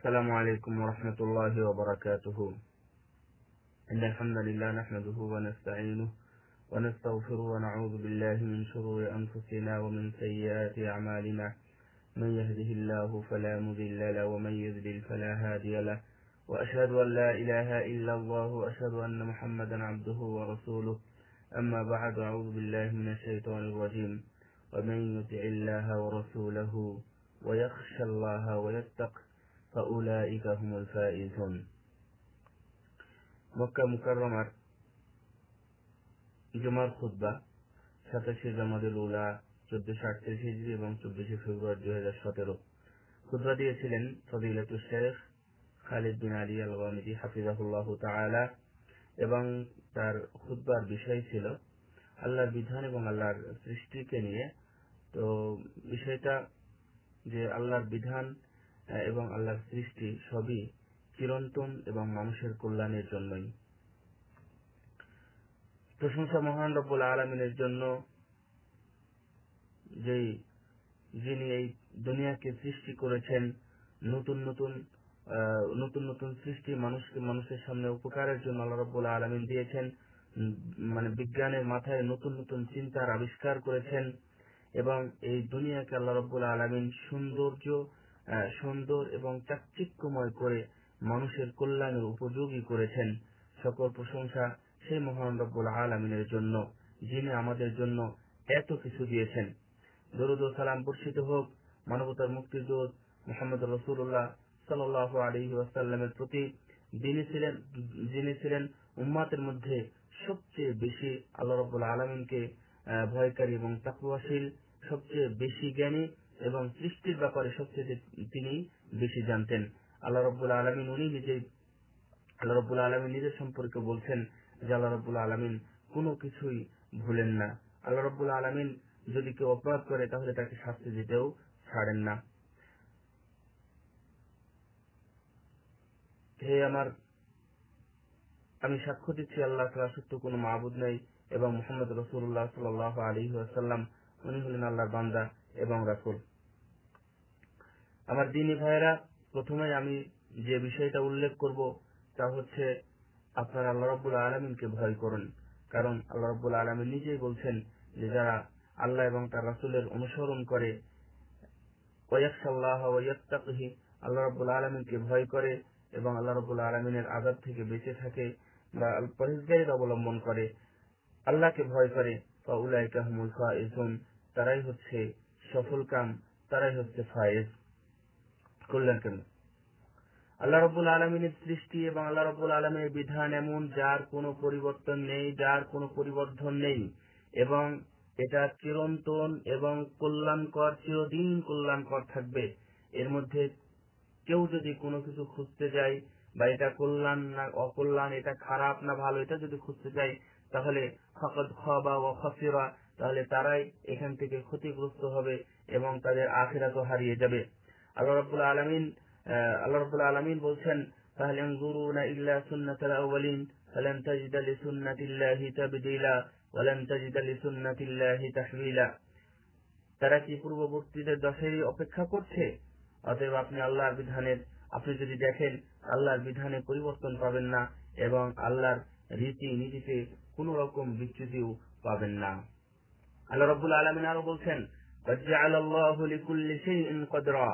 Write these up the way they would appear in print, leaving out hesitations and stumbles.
السلام عليكم ورحمة الله وبركاته. إن الحمد لله نحمده ونستعينه ونستغفره ونعوذ بالله من شرور أنفسنا ومن سيئات أعمالنا. من يهده الله فلا مضل له ومن يضلل فلا هادي له، وأشهد أن لا إله إلا الله وأشهد أن محمدا عبده ورسوله. أما بعد، أعوذ بالله من الشيطان الرجيم. ومن يطع الله ورسوله ويخشى الله ويتق فأولئك هم الفائزون. মক্কা মুকাররমার জুমার খুতবা 27 জামাদুল উলা 1438 হিজরি এবং 24 ফেব্রুয়ারি 2017। খুতবা দিয়েছিলেন ফজিলাতুল শেখ খালিদ বিন আলী আল গামিদি হাফিজাহুল্লাহ তাআলা, এবং তার খুতবার বিষয় ছিল আল্লাহর বিধান এবং আল্লাহর সৃষ্টিকে নিয়ে। তো বিষয়টা যে আল্লাহর বিধান এবং আল্লাহর সৃষ্টি সবই চিরন্তন এবং মানুষের কল্যাণের জন্যই। প্রশংসা মহান রব্বুল আলামিনের জন্য, যিনি এই দুনিয়াকে সৃষ্টি করেছেন। নতুন নতুন সৃষ্টি মানুষের সামনে উপকারের জন্য আল্লাহ রব্বুল আলামিন দিয়েছেন। মানে বিজ্ঞানের মাথায় নতুন নতুন চিন্তার আবিষ্কার করেছেন, এবং এই দুনিয়াকে আল্লাহ রব্বুল আলামিন সুন্দর এবং চাকচিক্যময় করে মানুষের কল্যাণের উপযোগী করেছেন। সকল প্রশংসা সেই মহান রব্বুল আলামিনের জন্য, যিনি আমাদের জন্য এত কিছু দিয়েছেন। দরুদ ও সালাম বর্ষিত হোক মানবতার মুক্তিদূত মুহাম্মদ রাসূলুল্লাহ সাল্লাল্লাহু আলাইহি ওয়াসাল্লামের প্রতি, যিনি ছিলেন উম্মাতের মধ্যে সবচেয়ে বেশি আল্লাহ রাব্বুল আলামিনকে ভয়কারী এবং তাকওয়াশীল, সবচেয়ে বেশি জ্ঞানী, এবং সৃষ্টির ব্যাপারে সবচেয়ে তিনি বেশি জানতেন। আল্লাহ রাব্বুল আলামিন নিজের সম্পর্কে বলছেন যে আল্লাহ রাব্বুল আলামিন কোনো কিছুই ভুলেন না। আল্লাহ রাব্বুল আলামিন যদি কেউ অপরাধ করে তাহলে তাকে শাস্তি দিতেও ছাড়েন না। আমি সাক্ষ্য দিচ্ছি আল্লাহ ছাড়া সত্য কোনো মাবুদ নেই, এবং মুহাম্মদ রাসূলুল্লাহ সাল্লাল্লাহু আলাইহি ওয়াসাল্লাম উনি হলেন আল্লাহর বান্দা এবং রাসূল। আমার দ্বীনী ভাইয়েরা, প্রথমে আমি যে বিষয়টা উল্লেখ করব তা হচ্ছে আপনারা আল্লাহ রাব্বুল আলামিনকে ভয় করুন। কারণ আল্লাহ রাব্বুল আলামিন নিজেই বলছেন যে যারা আল্লাহ এবং তার রাসূলের অনুসরণ করে, ওয়ায়াখশাল্লাহ ওয়া ইয়াত্তাকিহি, আল্লাহ রাব্বুল আলামিনকে ভয় করে এবং আল্লাহ রাব্বুল আলামিনের আযাব থেকে বেঁচে থাকে বা পরহেজগারিতা অবলম্বন করে, আল্লাহকে ভয় করে, ফাউলাইকা হুমুল ফাইজুন, তারাই হচ্ছে সফলকাম, তারাই হচ্ছে ফায়েজ, কল্যাণকামী। আল্লাহ রাব্বুল আলামিনের সৃষ্টি এবং আল্লাহ রাব্বুল আলামিনের বিধান এমন যার কোনো পরিবর্তন নেই, যার কোনো পরিবর্ধন নেই, এবং এটা চিরন্তন এবং কল্যাণকর, চিরদিন কল্যাণকর থাকবে। এর মধ্যে কেউ যদি কোনো কিছু খুঁজতে যায়, বা এটা কল্যাণ না অকল্যাণ, এটা খারাপ না ভালো, এটা যদি খুঁজতে যায় তাহলে ফাকাদ খাবা ওয়া খাসিরা, তাহলে তারাই এখান থেকে ক্ষতিগ্রস্ত হবে এবং তাদের আখিরাতও হারিয়ে যাবে। আল্লাহ রাব্বুল আলামিন বলছেন, ফাহাল ইয়ানজুরুনা ইল্লা সুন্নাতাল আউয়ালিন ফালান তাজিদা লিসুন্নাতিল্লাহি তাবদীলা ওয়ালান তাজিদা লিসুন্নাতিল্লাহি তাহওয়িলা। তারা কি পূর্ববর্তীদের দশেরই অপেক্ষা করছে? অতএব আপনি যদি দেখেন আল্লাহর বিধানে পরিবর্তন পাবেন না, এবং আল্লাহর রীতি নীতিতে কোন রকম বিচ্যুতিও পাবেন না। আল্লাহ রাব্বুল আলামিন আরো বলছেন, ওয়াজআলাল্লাহু লিকুল্লি শাইইন কদরা,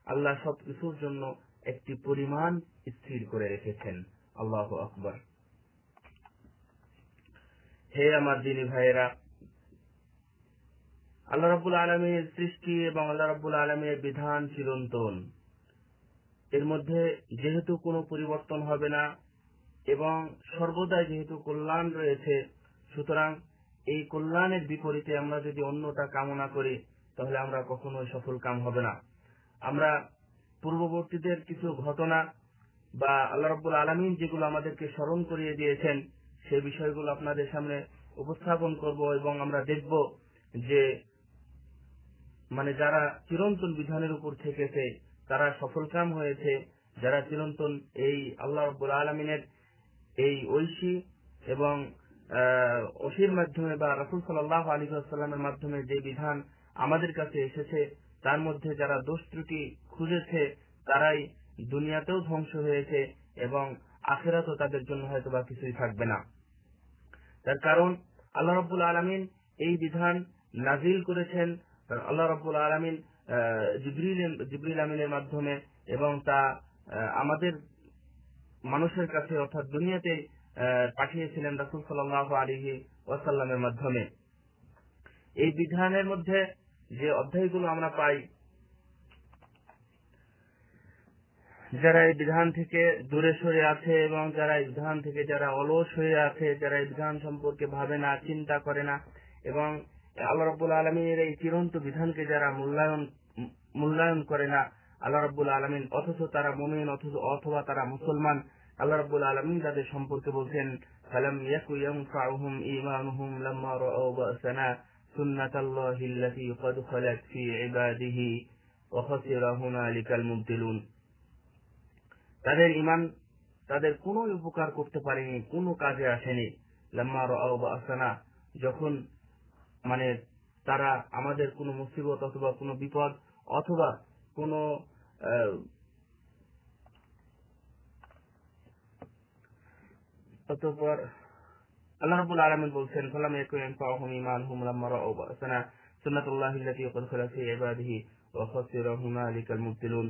আল্লাহ সবকিছুর জন্য একটি পরিমাণ স্থির করে রেখেছেন। আল্লাহু আকবার। হে আমার দ্বীনী ভাইয়েরা, আল্লাহ রাব্বুল আলামিনের সৃষ্টি এবং আল্লাহ রাব্বুল আলামিনের বিধান চিরন্তন। এর মধ্যে যেহেতু কোনো পরিবর্তন হবে না এবং সর্বদাই যেহেতু কল্যাণ রয়েছে, সুতরাং এই কল্যাণের বিপরীতে আমরা যদি অন্যটা কামনা করি তাহলে আমরা কখনোই সফল কাম হবে না। আমরা পূর্ববর্তীদের কিছু ঘটনা বা আল্লাহ রাব্বুল আলামিন যেগুলো আমাদেরকে স্মরণ করিয়ে দিয়েছেন সেই বিষয়গুলো আপনাদের সামনে উপস্থাপন করব, এবং আমরা দেখব যে যারা চিরন্তন বিধানের উপর থেকেছে তারা সফলকাম হয়েছে। যারা চিরন্তন এই আল্লাহ রাব্বুল আলামিনের এই ঐশী এবং ওহীর মাধ্যমে বা রাসূল সাল্লাল্লাহু আলাইহি ওয়াসাল্লামের মাধ্যমে যে বিধান আমাদের কাছে এসেছে তার মধ্যে যারা দোষ ত্রুটি খুঁজেছে তারাই দুনিয়াতেও ধ্বংস হয়েছে এবং আখিরাতেও তাদের জন্য হয়তো বা কিছুই থাকবে না। তার কারণ আল্লাহ রাব্বুল আলামিন এই বিধান নাজিল করেছেন আল্লাহ রাব্বুল আলামিন জিবরিল আমিনের মাধ্যমে, এবং তা আমাদের মানুষের কাছে অর্থাৎ দুনিয়াতে পাঠিয়েছিলেন রাসূল সাল্লাল্লাহু আলাইহি ওয়াসাল্লামের মাধ্যমে। এই বিধানের মধ্যে যে অধ্যায়গুলো আমরা পাই, যারা এই বিধান থেকে দূরে সরে আছে এবং যারা এই বিধান থেকে যারা অলস হয়ে আছে, যারা এই বিধান সম্পর্কে ভাবে না, চিন্তা করে না, এবং আল্লাহ রাব্বুল আলামিনের এই চিরন্ত বিধানকে যারা মূল্যায়ন করে না, আল্লাহ রাব্বুল আলামিন অথচ তারা মুমিন অথবা তারা মুসলমান, আল্লাহ রাব্বুল আলামিন তাদের সম্পর্কে বলছেন ফালাম ইয়াকু ইয়ানফাউহুম ঈমানুহুম লাম্মা রাআউ বা'সানা সুন্নাতাল্লাহি আল্লাতী ক্বাদ খালাত ফী ইবাদিহি ওয়া খাসিরা হুনালিকাল মুবতিলুন। তাদের ঈমান তাদের কোনো উপকার করতে পারেনি, কোনো কাজে আসেনি। লাম্মা রাআউ বা'সানা, যখন তারা আমাদের কোনো মুসিবত অথবা কোনো বিপদ অথবা কোনো অতঃপর আল্লাহ রাব্বুল আলামিন বলছেন ফালাম ইয়াকু ইয়ানফাউহুম ঈমানুহুম লাম্মা রাআউ বা'সানা সুন্নাতুল্লাহি আল্লাতী ক্বাদ খালাত ফী ইবাদিহি ওয়া খাসিরা হুনালিকাল মুবতিলুন।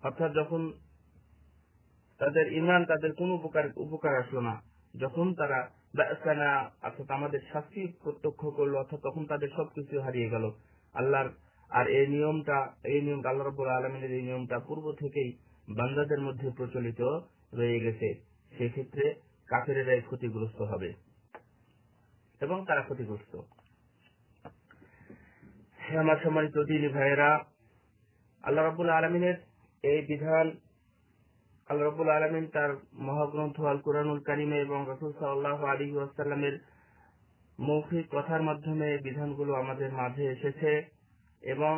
অর্থাৎ যখন তাদের ঈমান তাদের কোনো উপকার আসলো না, যখন তারা বা'সানা অর্থাৎ আমাদের শাস্তি প্রত্যক্ষ করলো, অর্থাৎ তখন তাদের সবকিছু হারিয়ে গেল। আল্লাহর আর এই নিয়মটা আল্লাহ রাব্বুল আলামিনের এই নিয়মটা পূর্ব থেকেই বান্দাদের মধ্যে প্রচলিত রয়ে গেছে। সেক্ষেত্রে কাফেরেরাই ক্ষতিগ্রস্ত হবে এবং তারা ক্ষতিগ্রস্ত। হে আমার সম্মানিত দিনী ভাইয়েরা, আল্লাহ রাব্বুল আলামিনের এই বিধান আল্লাহ রাব্বুল আলামিন তার মহাগ্রন্থ আল কুরআনুল কারীমে এবং রাসূল সাল্লাল্লাহু আলাইহি ওয়াসাল্লামের মৌখিক কথার মাধ্যমে বিধানগুলো আমাদের মাঝে এসেছে, এবং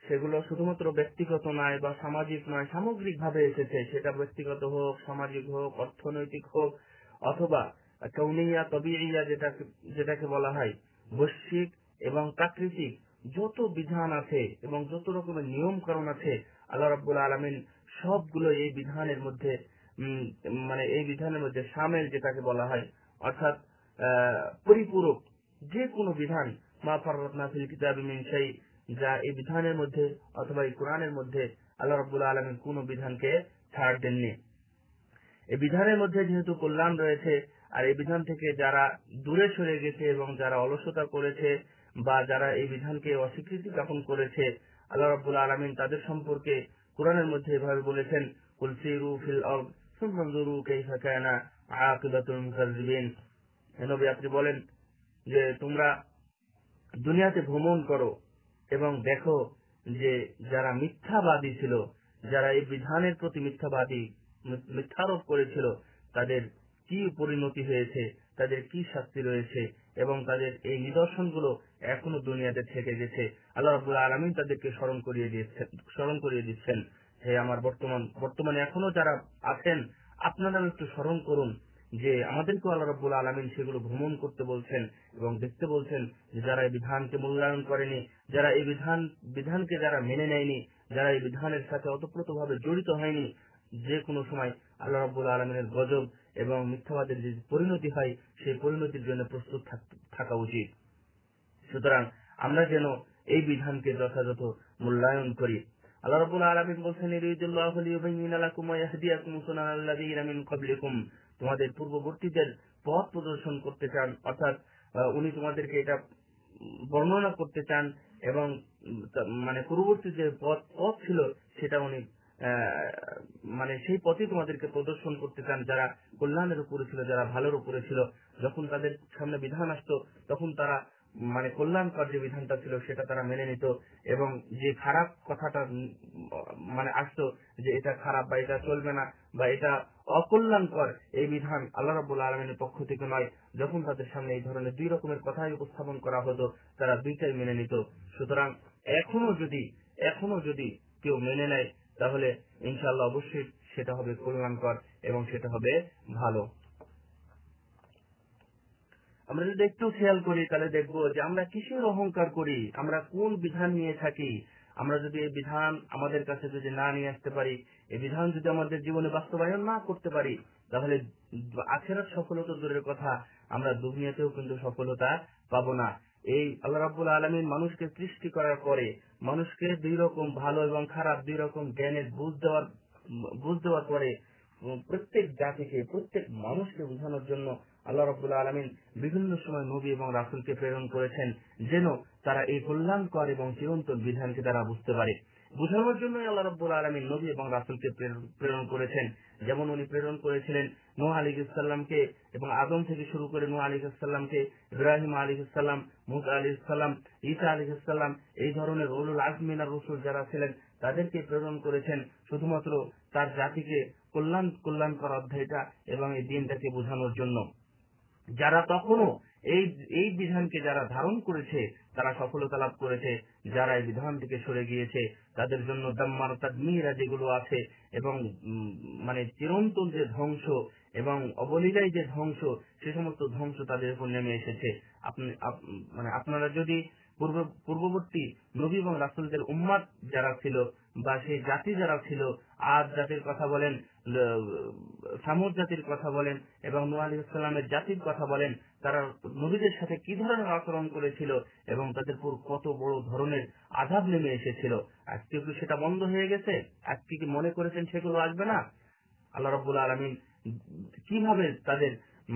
সেগুলো শুধুমাত্র ব্যক্তিগত নয় বা সামাজিক নয়, সামগ্রিকভাবে এসেছে। সেটা ব্যক্তিগত হোক, সামাজিক হোক, অর্থনৈতিক হোক, অথবা কাউনিয়া তবিইয়া যেটাকে বলা হয়, বৈশ্বিক এবং প্রাকৃতিক যত বিধান আছে এবং যত রকমের নিয়ম কানুন আছে, আল্লাহ রাব্বুল আলামিন সবগুলো এই বিধানের মধ্যে শামিল যেটাকে বলা হয়, অর্থাৎ পরিপূরক যে কোনো বিধান, মা ফাররাতনা ফিল কিতাবি মিন শাই, যা এই বিধানের মধ্যে অথবা এই কোরআনের মধ্যে আল্লাহ রাব্বুল আলামিন কোনো বিধানকে ছাড় দেননি। এই বিধানের মধ্যে যেহেতু কল্যাণ রয়েছে, আর এই বিধান থেকে যারা দূরে সরে গেছে এবং যারা অলসতা করেছে বা যারা এই বিধানকে অস্বীকৃতি জ্ঞাপন করেছে, আল্লাহ রাব্বুল আলামিন তাদের সম্পর্কে কোরআনের মধ্যে এভাবে বলেছেন কুল সিরু ফিল আরদ সুম্মা নজুরু কাইফা কানা আকিবাতুল মুকাজ্জিবিন। হে নবী, আপনি বলেন যে তোমরা দুনিয়াতে ভ্রমণ করো এবং দেখো যে যারা মিথ্যাবাদী ছিল, যারা এই বিধানের প্রতি মিথ্যারোপ করেছিল, তাদের কি পরিণতি হয়েছে, তাদের কি শাস্তি রয়েছে, এবং তাদের এই নিদর্শনগুলো এখনো দুনিয়াতে থেকে গেছে। আল্লাহ রাব্বুল আলামিন তাদেরকে স্মরণ করিয়ে দিচ্ছেন। হে আমার বর্তমানে এখনো যারা আছেন, আপনারা একটু স্মরণ করুন যে আমাদেরকেও আল্লাহ রাব্বুল আলামিন সেগুলো ভ্রমণ করতে বলছেন এবং দেখতে বলছেন যে যারা এই বিধানকে মূল্যায়ন করেনি, যারা এই বিধানকে যারা মেনে নেয়নি, যারা এই বিধানের সাথে ওতপ্রোতভাবে জড়িত হয়নি, যে কোনো সময় আল্লাহ রাব্বুল আলামিনের গজব এবং মিথ্যাবাদের যে পরিণতি হয়, সেই পরিণতির জন্য প্রস্তুত থাকা উচিত। সুতরাং আমরা যেন এই বিধানকে যথাযথ মূল্যায়ন করি। আল্লাহ রাব্বুল আলামিন বলছেন ইউরিদুল্লাহু লিইউবাইয়িনা লাকুম ওয়া ইয়াহদিয়াকুম সুনানাল্লাযীনা মিন ক্বাবলিকুম, তোমাদের পূর্ববর্তীদের পথ প্রদর্শন করতে চান, অর্থাৎ উনি তোমাদেরকে এটা বর্ণনা করতে চান এবং পূর্ববর্তী যে পথ ছিল সেটা উনি সেই পথই তোমাদেরকে প্রদর্শন করতে চান, যারা কল্যাণের উপরে ছিল, যারা ভালোর উপরে ছিল। যখন তাদের সামনে বিধান আসতো, তখন তারা কল্যাণকর যে বিধানটা ছিল সেটা তারা মেনে নিত, এবং যে খারাপ কথাটা আসতো যে এটা খারাপ বা এটা চলবে না বা এটা অকল্যাণকর, এই বিধান আল্লাহ রাব্বুল আলামিনের পক্ষ থেকে নয়, যখন তাদের সামনে এই ধরনের দুই রকমের কথাই উপস্থাপন করা হতো, তারা দুইটাই মেনে নিত। সুতরাং এখনো যদি কেউ মেনে নেয়, তাহলে ইনশাআল্লাহ অবশ্যই সেটা হবে কল্যাণকর এবং সেটা হবে ভালো। আমরা যদি একটু খেয়াল করি তাহলে দেখবো যে আমরা কিসের অহংকার করি, আমরা কোন বিধান নিয়ে থাকি। আমরা যদি এই বিধান আমাদের কাছে যদি না নিয়ে আসতে পারি, এই বিধান যদি আমাদের জীবনে বাস্তবায়ন না করতে পারি, তাহলে আখিরাত সফলতা দূরের কথা, আমরা দুনিয়াতেও কিন্তু সফলতা পাবো না। এই আল্লাহ রাব্বুল আলামিন মানুষকে সৃষ্টি করার পরে মানুষকে দুই রকম ভালো এবং খারাপ দুই রকম জ্ঞানের বুঝ দেওয়ার পরে প্রত্যেক জাতিকে প্রত্যেক মানুষকে বোঝানোর জন্য আল্লাহ রাব্বুল আলামিন বিভিন্ন সময় নবী এবং রাসূলকে প্রেরণ করেছেন, যেন তারা এই কল্যাণকর এবং চিরন্তন বিধানকে তারা বুঝতে পারে। বোঝানোর জন্যই আল্লাহ রাব্বুল আলামিন নবী এবং রাসূলকে প্রেরণ করেছেন। যেমন উনি প্রেরণ করেছিলেন নূহ আলাইহিস সালামকে, এবং আদম থেকে শুরু করে নূহ আলাইহিস সালামকে, ইব্রাহিম আলাইহিস সালাম, মূসা আলাইহিস সালাম, ঈসা আলাইহিস সালাম, এই ধরনের উলুল আজমি মিনার রাসূল যারা ছিলেন তাদেরকে প্রেরণ করেছেন শুধুমাত্র তার জাতিকে কল্যাণকর অধ্যায়টা এবং এই দিনটাকে বোঝানোর জন্য। যারা তখনও এই বিধানকে যারা ধারণ করেছে তারা সফলতা লাভ করেছে, যারা এই বিধান থেকে সরে গিয়েছে তাদের জন্য দাম্মার তাদমিরা যেগুলো আছে এবং মানে চিরন্তন যে ধ্বংস এবং অবলীলায় যে ধ্বংস, সে সমস্ত ধ্বংস তাদের উপর নেমে এসেছে। মানে আপনারা যদি পূর্ববর্তী নবী এবং রাসূলদের উম্মাত যারা ছিল বা সেই জাতি যারা ছিল, আদ জাতির কথা বলেন, সামুদ জাতির কথা বলেন এবং নূহ আলাইহিস সালামের জাতির কথা বলেন, তারা নবীদের সাথে কি ধরনের আচরণ করেছিল এবং তাদের উপর কত বড় ধরনের আযাব নেমে এসেছিল। আজকে কি সেটা বন্ধ হয়ে গেছে? আজকে কি মনে করেছেন সেগুলো আসবে না? আল্লাহ রাব্বুল আলামিন কিভাবে তাদের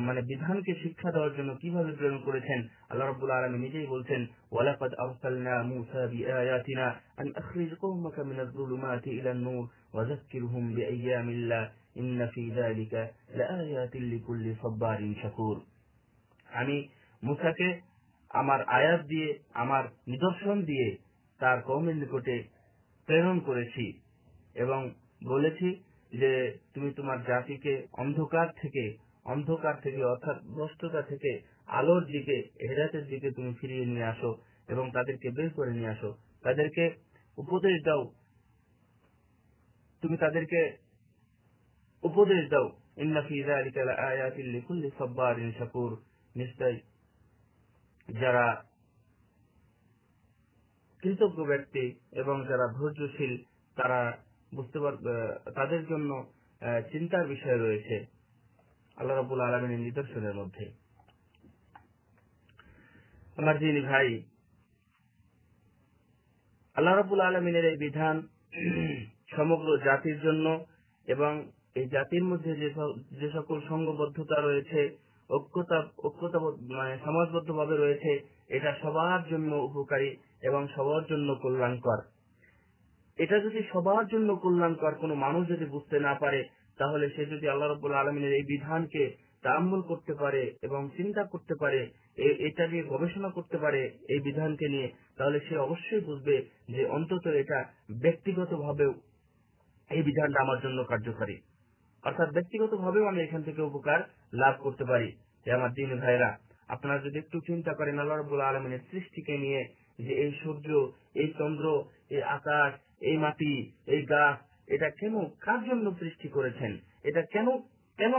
মানে বিধানকে শিক্ষা দেওয়ার জন্য কিভাবে প্রেরণ করেছেন, আল্লাহ রাব্বুল আলামিন নিজেই বলছেন, ওয়ালাকাদ আরসালনা মূসা বিআয়াতিনা আন আখরিজ কওমাকা মিনাজ যুলুমাতি ইলান নূর ওয়া যাক্কিরহুম বিআইয়ামিল্লাহ ইন্না ফি যালিকা লাআয়াতিন লিকুল্লি সাব্বারিন শাকুর। আমি মূসাকে আমার আয়াত দিয়ে, আমার নিদর্শন দিয়ে তার কওমের নিকটে প্রেরণ করেছি এবং বলেছি যে তুমি তোমার জাতিকে অন্ধকার থেকে অর্থাৎ ভ্রষ্টতা থেকে আলোর দিকে, হেদায়েতের দিকে তুমি ফিরিয়ে নিয়ে আসো এবং তাদেরকে বের করে নিয়ে আসো। তাদেরকে উপদেশ দাও, তুমি তাদেরকে উপদেশ দাও, ইন্না ফি যালিকা লাআয়াতিন লিকুল্লি সাব্বারিন শাকুর। নিশ্চয় যারা কৃতজ্ঞ ব্যক্তি এবং যারা ধৈর্যশীল তারা বুঝতে পারবে, তাদের জন্য চিন্তার বিষয় রয়েছে আল্লাহ রাব্বুল আলামিনের নিদর্শনের মধ্যে। আমার দিনী ভাই, আল্লাহ রাব্বুল আলামিনের এই বিধান সমগ্র জাতির জন্য এবং এই জাতির মধ্যে যে সকল সংঘবদ্ধতা রয়েছে, ঐক্যতা মানে সমাজবদ্ধভাবে রয়েছে, এটা সবার জন্য উপকারী এবং সবার জন্য কল্যাণকর। এটা যদি সবার জন্য কল্যাণকর কোনো মানুষ যদি বুঝতে না পারে, তাহলে সে যদি আল্লাহ রাব্বুল আলামিনের এই বিধানকে তাআম্মুল করতে পারে এবং চিন্তা করতে পারে, এটা নিয়ে গবেষণা করতে পারে এই বিধানকে নিয়ে, তাহলে সে অবশ্যই বুঝবে যে অন্তত এটা ব্যক্তিগতভাবেও এই বিধানটা আমার জন্য কার্যকারী, অর্থাৎ ব্যক্তিগতভাবেও আমি এখান থেকে উপকার লাভ করতে পারি। যে আমার দিনী ভাইরা, আপনারা যদি একটু চিন্তা করেন আল্লাহ রাব্বুল আলামিনের সৃষ্টিকে নিয়ে, যে এই সূর্য, এই চন্দ্র, এই আকাশ, এই মাটি, এই গাছ, এটা কেন, কার জন্য সৃষ্টি করেছেন, এটা কেন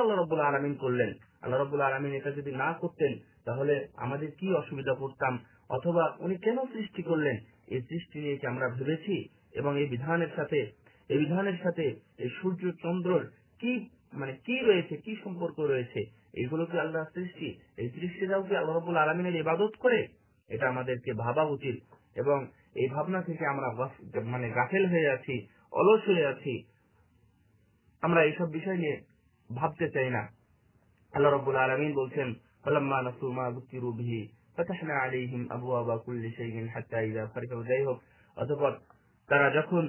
আল্লাহ রাব্বুল আলামিন করলেন? আল্লাহ রাব্বুল আলামিন এটা যদি না করতেন তাহলে আমাদের কি অসুবিধা পড়তাম, অথবা উনি কেন সৃষ্টি করলেন, এই সৃষ্টি নিয়ে কি আমরা ভেবেছি? এবং এই বিধানের সাথে এই সূর্য চন্দ্রর কি রয়েছে, কি সম্পর্ক রয়েছে? এগুলো কি আল্লাহর সৃষ্টি? এই সৃষ্টিটাও কি আল্লাহ রাব্বুল আলামিনের ইবাদত করে? এটা আমাদেরকে ভাবা উচিত এবং এই ভাবনা থেকে আমরা গাফেল হয়ে আছি, অলস হয়ে আছি, আমরা এইসব বিষয় নিয়ে ভাবতে চাই না। আল্লাহ রাব্বুল আলামিন বলছেন, ফালাম্মা নাসু মা যুকিরু বিহি ফাতাহনা আলাইহিম আবওয়াবা কুল্লি শাইইন হাত্তা ইযা ফারিহু, যাই হোক, অতঃপর তারা যখন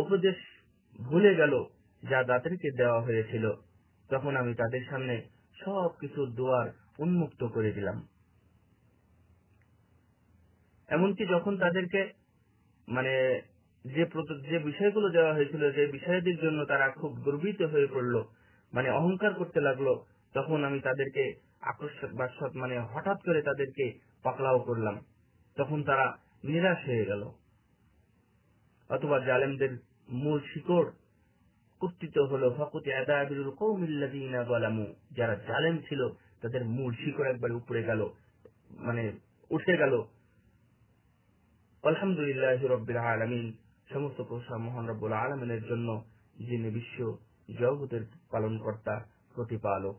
উপদেশ ভুলে গেল যা তাদেরকে দেওয়া হয়েছিল, তখন আমি তাদের সামনে সবকিছুর দুয়ার উন্মুক্ত করে দিলাম। এমনকি যখন তাদেরকে যে বিষয়গুলো দেওয়া হয়েছিল, যে বিষয়টির জন্য তারা খুব গর্বিত হয়ে পড়লো, অহংকার করতে লাগলো, তখন আমি তাদেরকে আকস্মিক বা হঠাৎ করে তাদেরকে পাকড়াও করলাম, তখন তারা নিরাশ হয়ে গেল। অথবা জালেমদের মূল শিকড় কুত্থিত হলো, ফাকুতি আদাবিরুল কওমিল্লাযীনা যালামু, যারা জালেম ছিল তাদের মূল শিকড় একবার উপড়ে গেল। মানে উঠে গেল। আলহামদুলিল্লাহি রাব্বিল আলামিন, সমস্ত প্রশংসা মহান রব্বুল আলামিনের জন্য, যিনি বিশ্ব জগতের পালনকর্তা, প্রতিপালক।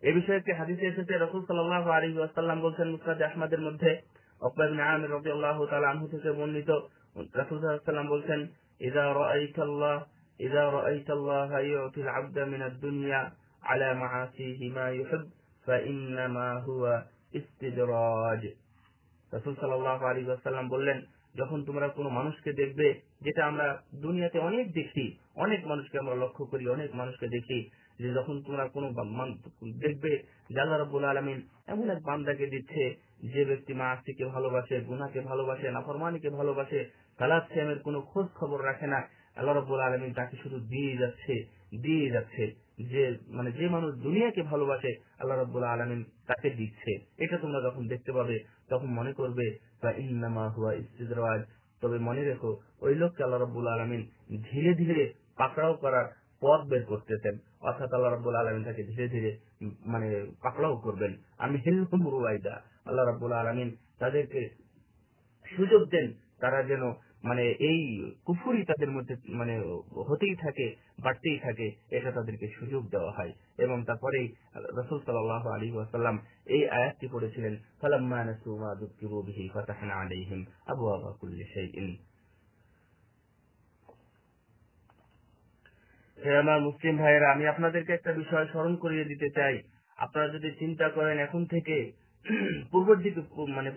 এ বিষয়ে একটি হাদিসে এসেছে, রাসূল সাল্লাল্লাহু আলাইহি ওয়াসাল্লাম বলছেন, মুসনাদ আহমদের মধ্যে উকবা ইবনে আমির রাদিয়াল্লাহু তাআলা আনহু থেকে বর্ণিত, রাসূল সাল্লাল্লাহু আলাইহি ওয়াসাল্লাম বলছেন, ইযা রাআইতাল্লাহা ইউতিল আবদা মিনাদ দুনিয়া আলা মাআসিহি মা ইউহিব ফাইন্নামা হুয়া ইস্তিদরাজ। রাসূল সাল্লাল্লাহু আলাইহি ওয়াসাল্লাম বললেন, যখন তোমরা কোনো মানুষকে দেখবে, যেটা আমরা দুনিয়াতে অনেক দেখি, অনেক মানুষকে আমরা লক্ষ্য করি, অনেক মানুষকে দেখি, যে যখন তোমরা কোনো দেখবে যে আল্লাহ রাব্বুল আলামিন এমন এক বান্দাকে দিচ্ছে, যে ব্যক্তি মাআসিকে ভালোবাসে, গুনাহকে ভালোবাসে, নাফরমানিকে ভালোবাসে, সালাত সিয়ামের কোনো খোঁজ খবর রাখে না, আল্লাহ রাব্বুল আলামিন তাকে শুধু দিয়ে যাচ্ছে। যে মানুষ দুনিয়াকে ভালোবাসে, আল্লাহ রাব্বুল আলামিন তাকে দিচ্ছে। এটা তোমরা যখন দেখতে পাবে, তখন মনে করবে ইন্নামা হুয়া ইস্তিদরাজ, তবে মনে রেখো ওই লোককে আল্লাহ রাব্বুল আলামিন ধীরে ধীরে পাকড়াও করার পথ বের করতেছেন, অর্থাৎ আল্লাহ রাব্বুল আলামিন তাকে ধীরে ধীরে পাকড়াও করবেন। আমি হিলহুম রুয়াইদা, আল্লাহ রাব্বুল আলামিন তাদেরকে সুযোগ দেন, তারা যেন এই কুফরি তাদের মধ্যে হতেই থাকে, বাড়তেই থাকে, এটা তাদেরকে সুযোগ দেওয়া হয়। এবং তারপরেই রাসূল সাল্লাল্লাহু আলাইহি ওয়াসাল্লাম এই আয়াতটি পড়েছিলেন, ফালাম্মা নাসু মা যুকিরু বিহি ফাতাহনা আলাইহিম আবওয়াবা কুল্লি শাইইন। হে আমার মুসলিম ভাইয়েরা, আমি আপনাদেরকে একটা বিষয় স্মরণ করিয়ে দিতে চাই। আপনারা যদি চিন্তা করেন এখন থেকে পূর্বের দিকে,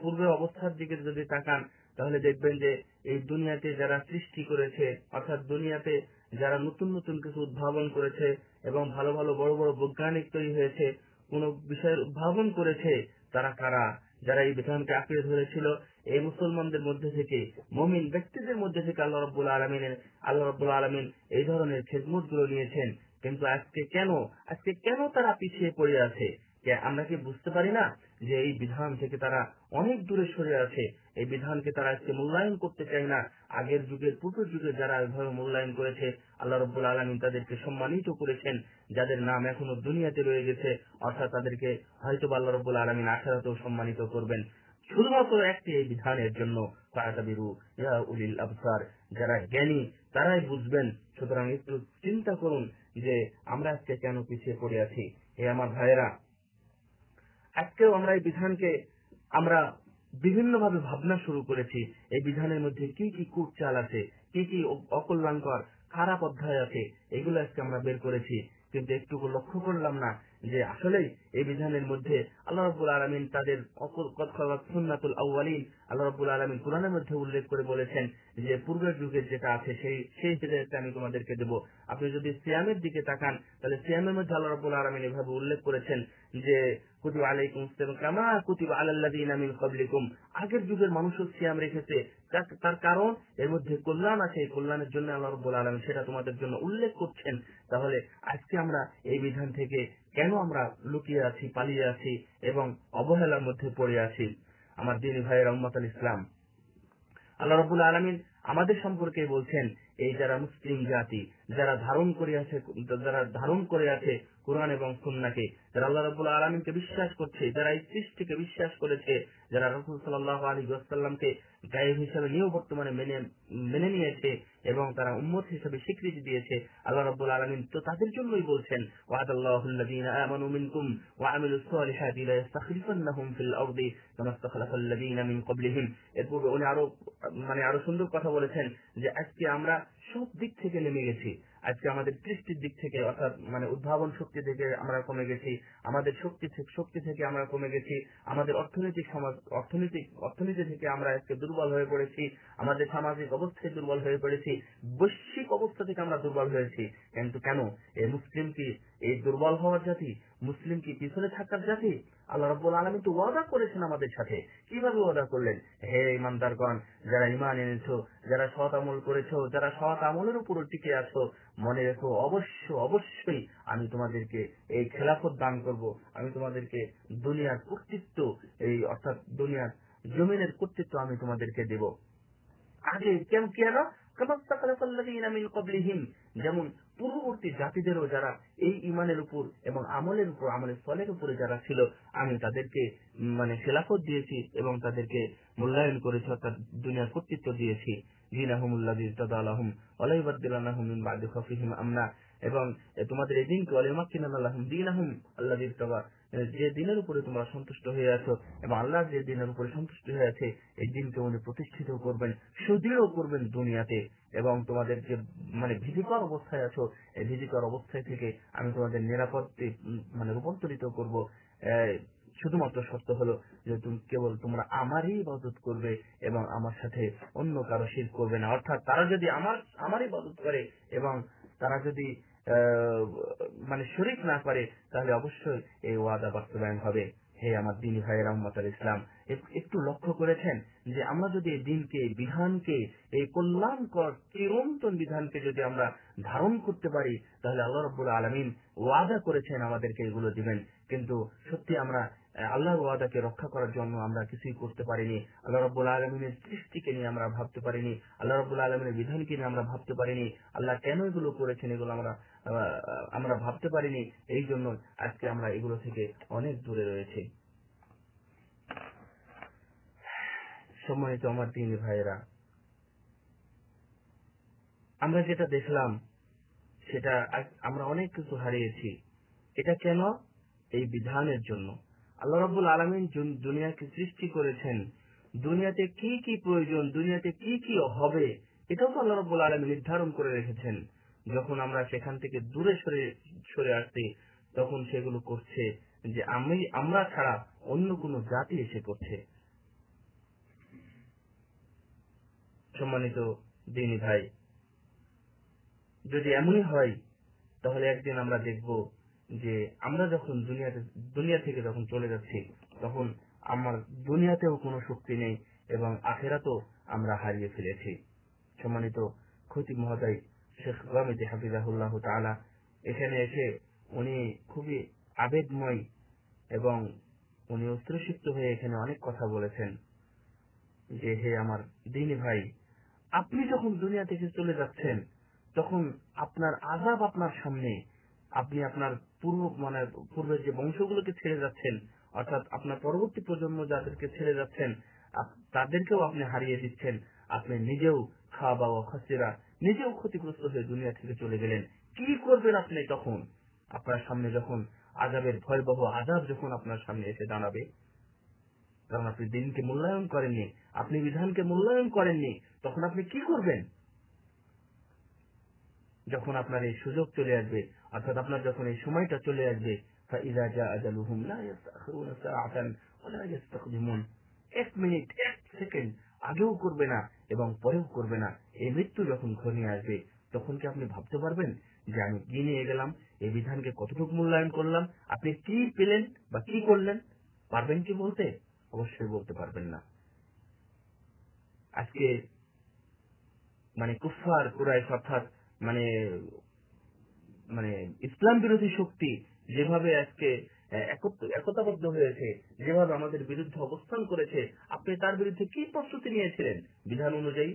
পূর্বের অবস্থার দিকে যদি তাকান, তাহলে দেখবেন যে এই দুনিয়াতে যারা সৃষ্টি করেছে, অর্থাৎ দুনিয়াতে যারা নতুন নতুন কিছু উদ্ভাবন করেছে এবং ভালো ভালো বড় বড় বৈজ্ঞানিক তৈরি হয়েছে, কোন বিষয়ের উদ্ভাবন করেছে, তারা কারা? যারা এই বিধানকে আঁকড়ে ধরেছিল, এই মুসলমানদের মধ্যে থেকে, মুমিন ব্যক্তিদের মধ্যে থেকে আল্লাহ রাব্বুল আলামিন এই ধরনের খেদমত গুলো নিয়েছেন। কিন্তু আজকে কেন তারা পিছিয়ে পড়ে আছে? আমরা কি বুঝতে পারি না যে এই বিধান থেকে তারা অনেক দূরে সরে আছে? এই বিধানকে তারা আজকে মূল্যায়ন করতে চায় না। আগের যুগের, পূর্বের যুগে যারা এভাবে মূল্যায়ন করেছে, আল্লাহ রাব্বুল আলামিন তাদেরকে সম্মানিত করেছেন, যাদের নাম এখনো দুনিয়াতে রয়ে গেছে, অর্থাৎ তাদেরকে হয়তো আল্লাহ রাব্বুল আলামিন আখিরাতেও সম্মানিত করবেন, শুধুমাত্র একটি এই বিধানের জন্য। ফাতাবিরু ইয়া উলিল আবসার, যারা জ্ঞানী তারাই বুঝবেন। সুতরাং একটু চিন্তা করুন যে আমরা আজকে কেন পিছিয়ে পড়ে আছি। হে আমার ভাইয়েরা, আজকেও আমরা এই বিধানকে আমরা বিভিন্নভাবে ভাবনা শুরু করেছি। এই বিধানের মধ্যে কি কি কুটচাল আছে, কি কি অকল্যাণকর খারাপ অধ্যায় আছে, এগুলো আজকে আমরা বের করেছি। কিন্তু একটুকু লক্ষ্য করলাম না যে আসলেই এই বিধানের মধ্যে আল্লাহ রাব্বুল আলামিন তাদের সুন্নাতুল আউয়ালিন, আল্লাহ রাব্বুল আলামিন কুরআনের মধ্যে উল্লেখ করে বলেছেন যে পূর্বের যুগের যেটা আছে সেই হিদায়াতটা আমি তোমাদেরকে দেব। আপনি যদি সিয়ামের দিকে তাকান, তাহলে সিয়ামের মধ্যে আল্লাহ রাব্বুল আলামিন এভাবে উল্লেখ করেছেন যে কুতিবা আলাইকুম সিয়াম কামা কুতিবা আলাল লাযিনা মিন ক্বাবলিকুম, আগের যুগের মানুষও সিয়াম রেখেছে, তার কারণ এর মধ্যে কল্যাণ আছে, এই কল্যাণের জন্য আল্লাহ রাব্বুল আলামিন সেটা তোমাদের জন্য উল্লেখ করছেন। তাহলে আজকে আমরা এই বিধান থেকে কেন আমরা লুকিয়ে আছি, পালিয়ে আছি এবং অবহেলার মধ্যে পড়ে আছি? আমার দ্বীনি ভাইয়েরা, উম্মাতুল ইসলাম, আল্লাহ রাব্বুল আলামিন আমাদের সম্পর্কে বলছেন, এই যারা মুসলিম জাতি, যারা ধারণ করে আছে কুরআন এবং সুন্নাহকে, যারা আল্লাহ রাব্বুল আলামিনকে বিশ্বাস করছে, যারা এই সৃষ্টিকে বিশ্বাস করেছে, যারা রাসূল সাল্লাল্লাহু আলাইহি ওয়াসাল্লামকে গায়েব হিসেবে বর্তমানে মেনে নিয়েছে এবং তারা উম্মত হিসেবে স্বীকৃতি দিয়েছে, আল্লাহ রাব্বুল আলামিন তো তাদের জন্যই বলছেন, ওয়াদাল্লাহুল লাযীনা আমানু মিনকুম ওয়া আমিলুস সালিহাতি লা ইস্তাখলিফান্নাহুম ফিল আরদি কামা ইস্তাখলাফাল লাযীনা মিন ক্বাবলিহিম। এরপর উনি আরো সুন্দর কথা বলেছেন যে আজকে আমরা সব দিক থেকে নেমে গেছি। আজকে আমাদের সৃষ্টির দিক থেকে, অর্থাৎ উদ্ভাবন শক্তি থেকে আমরা কমে গেছি, আমাদের শক্তি থেকে আমরা কমে গেছি, আমাদের অর্থনীতি থেকে আমরা আজকে দুর্বল হয়ে পড়েছি, আমাদের সামাজিক অবস্থায় দুর্বল হয়ে পড়েছি, বৈশ্বিক অবস্থা থেকে আমরা দুর্বল হয়েছি। কিন্তু কেন? এই মুসলিম কি এই দুর্বল হওয়ার জাতি? মুসলিম কি পিছনে থাকার জাতি? আল্লাহ রাব্বুল আলামিন তো ওয়াদা করেছেন আমাদের সাথে। কিভাবে ওয়াদা করলেন? হে ইমানদারগণ, যারা ঈমান এনেছো, যারা সৎ আমল করেছো, যারা সৎ আমলের উপর টিকে আছো, মনে রেখো অবশ্যই আমি তোমাদেরকে এই খেলাফত দান করব, আমি তোমাদেরকে দুনিয়ার কর্তৃত্ব, অর্থাৎ দুনিয়ার জমিনের কর্তৃত্ব আমি তোমাদেরকে দেব। আগে কেন যেমন পূর্ববর্তী জাতিদেরও যারা এই ইমানের উপর এবং আমলের উপর, আমলের ফলের উপরে যারা ছিল, আমি তাদেরকে মানে খেলাফত দিয়েছি এবং তাদেরকে মূল্যায়ন করেছি, অর্থাৎ দুনিয়ার কর্তৃত্ব দিয়েছি। দীনাহুমুল্লাযী ইরতাদা লাহুম ওয়া লা ইউবাদদিলান্নাহুম মিন বা'দি খাওফিহিম আমনা, এবং তোমাদের এই দিনকে ওয়ালিমাক্কিনান্না লাহুম দীনাহুম আল্লাযী ইরতাদা, যে দিনের উপরে তোমরা সন্তুষ্ট হয়ে আছো এবং আল্লাহ যে দিনের উপরে সন্তুষ্ট হয়ে আছে, এই দিনকে উনি প্রতিষ্ঠিত করবেন, সুদৃঢ় করবেন দুনিয়াতে, এবং তোমাদের যে মানে ভীতিকর অবস্থায় আছো, এই ভীতিকর অবস্থায় থেকে আমি তোমাদের নিরাপদে মানে রূপান্তরিত করব। শুধুমাত্র শর্ত হলো যে তুমি কেবল তোমরা আমারই ইবাদত করবে এবং আমার সাথে অন্য কারো শিরক করবে না। অর্থাৎ তারা যদি আমার ইবাদত করে এবং তারা যদি মানে শরীক না করে, তাহলে অবশ্যই এই ওয়াদা বাস্তবায়ন হবে। হে আমার দ্বীনি ভাইয়েরা, উম্মাতুল ইসলাম, একটু লক্ষ্য করেছেন যে আমরা যদি এই দিনকে, বিধানকে, এই কল্যাণকর চিরন্তন বিধানকে যদি আমরা ধারণ করতে পারি, তাহলে আল্লাহ রাব্বুল আলামিন ওয়াদা করেছেন আমাদেরকে এগুলো দিবেন। কিন্তু সত্যি আমরা আল্লাহর ওয়াদাকে রক্ষা করার জন্য আমরা কিছুই করতে পারিনি। আল্লাহ রাব্বুল আলামিনের সৃষ্টিকে নিয়ে আমরা ভাবতে পারিনি, আল্লাহ রাব্বুল আলামিনের বিধানকে নিয়ে আমরা ভাবতে পারিনি, আল্লাহ কেন এগুলো করেছেন এগুলো আমরা ভাবতে পারিনি। এই জন্য আজকে আমরা এগুলো থেকে অনেক দূরে রয়েছি। সম্মানিত আমার দ্বীনি ভাইয়েরা, আমরা যেটা দেখলাম সেটা আমরা অনেক কিছু হারিয়েছি। এটা কেন? এই বিধানের জন্য। আল্লাহ রাব্বুল আলামিন দুনিয়াকে সৃষ্টি করেছেন, দুনিয়াতে কি কি প্রয়োজন, দুনিয়াতে কি কি হবে, এটাও তো আল্লাহ রাব্বুল আলামিন নির্ধারণ করে রেখেছেন। যখন আমরা সেখান থেকে দূরে সরে আসছি, তখন সেগুলো করছে যে আমরা ছাড়া অন্য কোনো জাতি এসে করছে। সম্মানিত দ্বীনি ভাই, যদি এমনই হয়, তাহলে একদিন আমরা দেখব যে আমরা যখন দুনিয়া থেকে যখন চলে যাচ্ছি, তখন আমার দুনিয়াতেও কোনো শক্তি নেই এবং আখিরাতেও আমরা হারিয়ে ফেলেছি। সম্মানিত খতিব মহোদয় শেখ গামিদি হাফিজাহুল্লাহ তাআলা এখানে এসে উনি খুবই আবেগময় এবং উনি অশ্রুসিক্ত হয়ে এখানে অনেক কথা বলেছেন যে, হে আমার দ্বীনি ভাই, আপনি যখন দুনিয়া থেকে চলে যাচ্ছেন, তখন আপনার আযাব আপনার সামনে। আপনি আপনার পূর্বের যে বংশগুলোকে ছেড়ে যাচ্ছেন, অর্থাৎ আপনার পরবর্তী প্রজন্ম যাদেরকে ছেড়ে যাচ্ছেন, তাদেরকেও আপনি হারিয়ে দিচ্ছেন। আপনি নিজেও খাওয়া খাসিরা নিজেও ক্ষতিগ্রস্ত হয়ে দুনিয়া থেকে চলে গেলেন। কি করবেন আপনি তখন? আপনার সামনে যখন আযাবের ভয়াবহ আযাব যখন আপনার সামনে এসে দাঁড়াবে, কারণ আপনি দিনকে মূল্যায়ন করেননি, আপনি বিধানকে মূল্যায়ন করেননি, তখন আপনি কি করবেন? যখন আপনার এই সুযোগ চলে আসবে, অর্থাৎ আপনার যখন এই সময়টা চলে আসবে, فإذا جاء أجلهم لا يستأخرون ساعة ولا يستقدمون, 1 মিনিট 1 সেকেন্ড আগেও করবে না এবং পরেও করবে না। এই মৃত্যু যখন ঘনিয়ে আসবে, তখন কি আপনি ভাবতে পারবেন যে আমি কি নিয়ে গেলাম, এই বিধানকে কতটুকু মূল্যায়ন করলাম, আপনি কি পেলেন বা কি করলেন? পারবেন কি বলতে? অবশ্যই বলতে পারবেন না। আজকে মানে কুফফার কুরাইশ, অর্থাৎ মানে মানে ইসলাম বিরোধী শক্তি যেভাবে আজকে একতাবদ্ধ হয়েছে, যেভাবে আমাদের বিরুদ্ধে অবস্থান করেছে, আপনি তার বিরুদ্ধে কি প্রস্তুতি নিয়েছিলেন? বিধান অনুযায়ী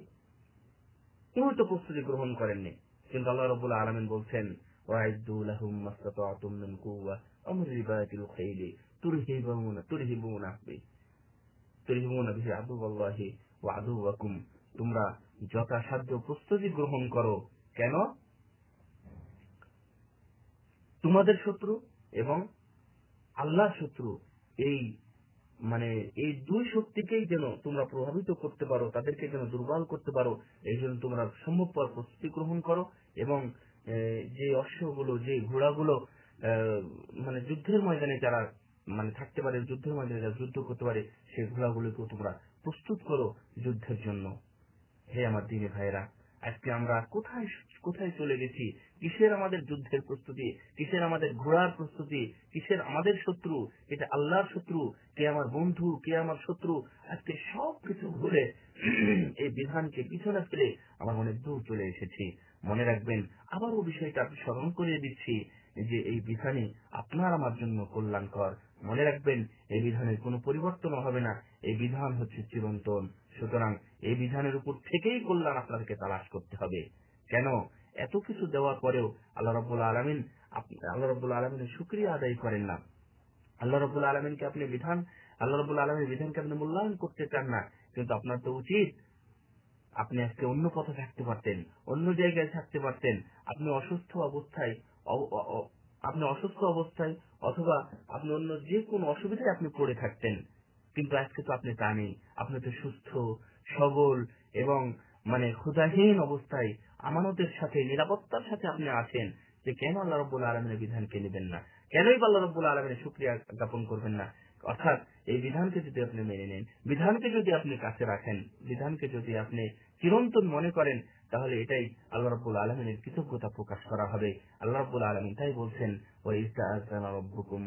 কেউ তো প্রস্তুতি গ্রহণ করেননি। কিন্তু আল্লাহ রাব্বুল আলামিন বলছেন, ওয়াইদু লাহুম মাসতাতা'তুম মিন কুওয়া ওয়া মিন রিবাতিল খাইলি তুরহিবুনা বিহি আদুওয়াল্লাহি ওয়া আদুওয়াকুম, তোমরা যথাসাধ্য প্রস্তুতি গ্রহণ করো। কেন? তোমাদের শত্রু এবং আল্লাহর শত্রু, এই এই দুই শক্তিকেই যেন তোমরা প্রভাবিত করতে পারো, তাদেরকে যেন দুর্বল করতে পারো, এই জন্য তোমরা সম্ভবপর প্রস্তুতি গ্রহণ করো। এবং যে অশ্বগুলো, যে ঘোড়াগুলো যুদ্ধের ময়দানে যারা থাকতে পারে, যুদ্ধের ময়দানে যারা যুদ্ধ করতে পারে, সেই ঘোড়াগুলোকেও তোমরা প্রস্তুত করো যুদ্ধের জন্য। হে আমার দ্বীনি ভাইয়েরা, আজকে আমরা কোথায় কোথায় চলে গেছি? কিসের আমাদের যুদ্ধের প্রস্তুতি, কিসের আমাদের ঘোড়ার প্রস্তুতি, কিসের আমাদের শত্রু? এটা আল্লাহর শত্রু। কে আমার বন্ধু, কে আমার শত্রু? আজকে সবকিছু ভুলে এই বিধানকে পিছনে ফেলে আমরা অনেক দূর চলে এসেছি। মনে রাখবেন, আবারও বিষয়টা স্মরণ করিয়ে দিচ্ছি যে এই বিধানই আপনার আমার জন্য কল্যাণকর, মনে রাখবেন এই বিধানের কোনো পরিবর্তন হবে না, এই বিধান হচ্ছে চিরন্তন। সুতরাং এই বিধানের উপর থেকেই কল্যাণ আপনাদেরকে তালাশ করতে হবে। কেন এত কিছু দেওয়ার পরেও আল্লাহ রাব্বুল আলামিনের শুকরিয়া আদায় করেন না? আল্লাহ রাব্বুল আলামিনকে আপনি আল্লাহ রাব্বুল আলামিনের বিধানকে আপনি মূল্যায়ন করতে চান না, কিন্তু আপনার তো উচিত আপনি আজকে অন্য পথে থাকতে পারতেন, অন্য জায়গায় থাকতে পারতেন। আপনি অসুস্থ অবস্থায় অথবা আপনি অন্য যে কোনো অসুবিধায় আপনি পড়ে থাকতেন, কিন্তু আজকে তো আপনি তা নেই। আপনি তো সুস্থ সবল এবং ক্ষুধাহীন অবস্থায় আমানতের সাথে নিরাপত্তার সাথে আপনি আছেন। যে কেন আল্লাহ রাব্বুল আলামিনের বিধানকে নেবেন না? কেনই আল্লাহ রাব্বুল আলামিনের শুকরিয়া জ্ঞাপন করবেন না? অর্থাৎ এই বিধানকে যদি আপনি মেনে নেন, বিধানকে যদি আপনি কাছে রাখেন, বিধানকে যদি আপনি চিরন্তন মনে করেন, তাহলে এটাই আল্লাহ রাব্বুল আলামিনের কৃতজ্ঞতা প্রকাশ করা হবে। আল্লাহ রাব্বুল আলামিন তাই বলছেন, ওয়া ইয তা'আযানা রাব্বুকুম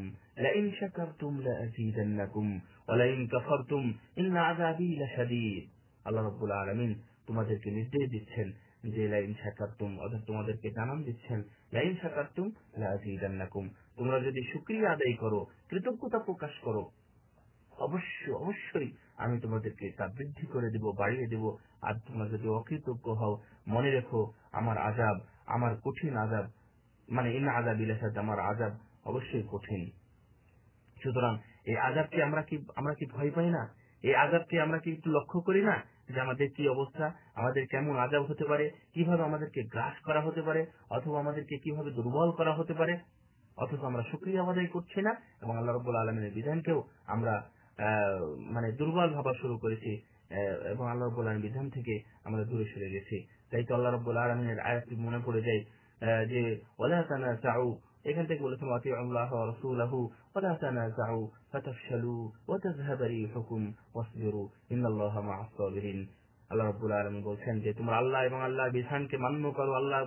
লাইন শাকারতুম লাযীদান্নাকুম ওয়া লাইন কাফারতুম ইন্না আযাবী লাশাদীদ। আল্লাহ রাব্বুল আলামিন তোমাদেরকে নির্দেশ দিচ্ছেন যে লাইন শাকারতুম, অর্থাৎ তোমাদেরকে জানান দিচ্ছেন লাইন শাকারতুম লাযীদান্নাকুম, তোমরা যদি শুকরিয়া আদায় করো, কৃতজ্ঞতা প্রকাশ করো, অবশ্যই আমি তোমাদেরকে তা বৃদ্ধি করে দেব, বাড়িয়ে দেব। আর তোমরা যদি অকৃতজ্ঞ হও, মনে রেখো আমার কঠিন আযাব, ইন্না আযাবী লাশাদ, আমার আযাব অবশ্যই কঠিন। সুতরাং এই আযাবকে আমরা কি ভয় পাই না? এই আযাবকে আমরা কি একটু লক্ষ্য করি না যে আমাদের কি অবস্থা, আমাদের কেমন আযাব হতে পারে, কিভাবে আমাদেরকে গ্রাস করা হতে পারে, অথবা আমাদেরকে কিভাবে দুর্বল করা হতে পারে? অথচ আমরা শুকরিয়া আদায় করছি না এবং আল্লাহ রাব্বুল আলামিনের বিধানকেও আমরা দুর্বল ভাবা শুরু করেছি এবং আল্লাহ রাব্বুল আলামিনের বিধান থেকে আমরা দূরে সরে গেছি। তাই তো আল্লাহ রাব্বুল আলামিনের আয়াতটি মনে পড়ে যায় যে ওয়ালা তানাসাউ, এখান থেকে বলেছেন ওয়াতিউ আল্লাহ ওয়া রাসূলাহু ওয়ালা তানাসাউ ফাতাফশালু ওয়া তাযহাবা রিহুকুম ওয়াসবিরু ইন্নাল্লাহা মা'আস সাবিরিন। আল্লাহ রাব্বুল আলামিন বলছেন যে তোমরা আল্লাহ এবং আল্লাহর বিধানকে মান্য করো, আল্লাহ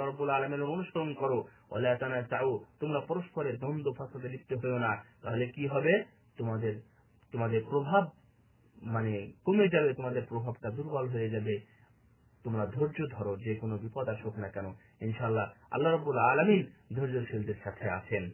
রাব্বুল আলামিনের অনুসরণ করো। ওয়ালা তানাসাউ, তোমরা পরস্পরের দ্বন্দ্ব ফাসাদে লিপ্ত হয়ো না, তাহলে কি হবে? তোমাদের প্রভাব কমে যাবে, তোমাদের প্রভাবটা দুর্বল হয়ে যাবে। তোমরা ধৈর্য ধরো, যে কোনো বিপদ আসুক না কেন, ইনশাআল্লাহ আল্লাহ রাব্বুল আলামিন ধৈর্যশীলদের সাথে আছেন।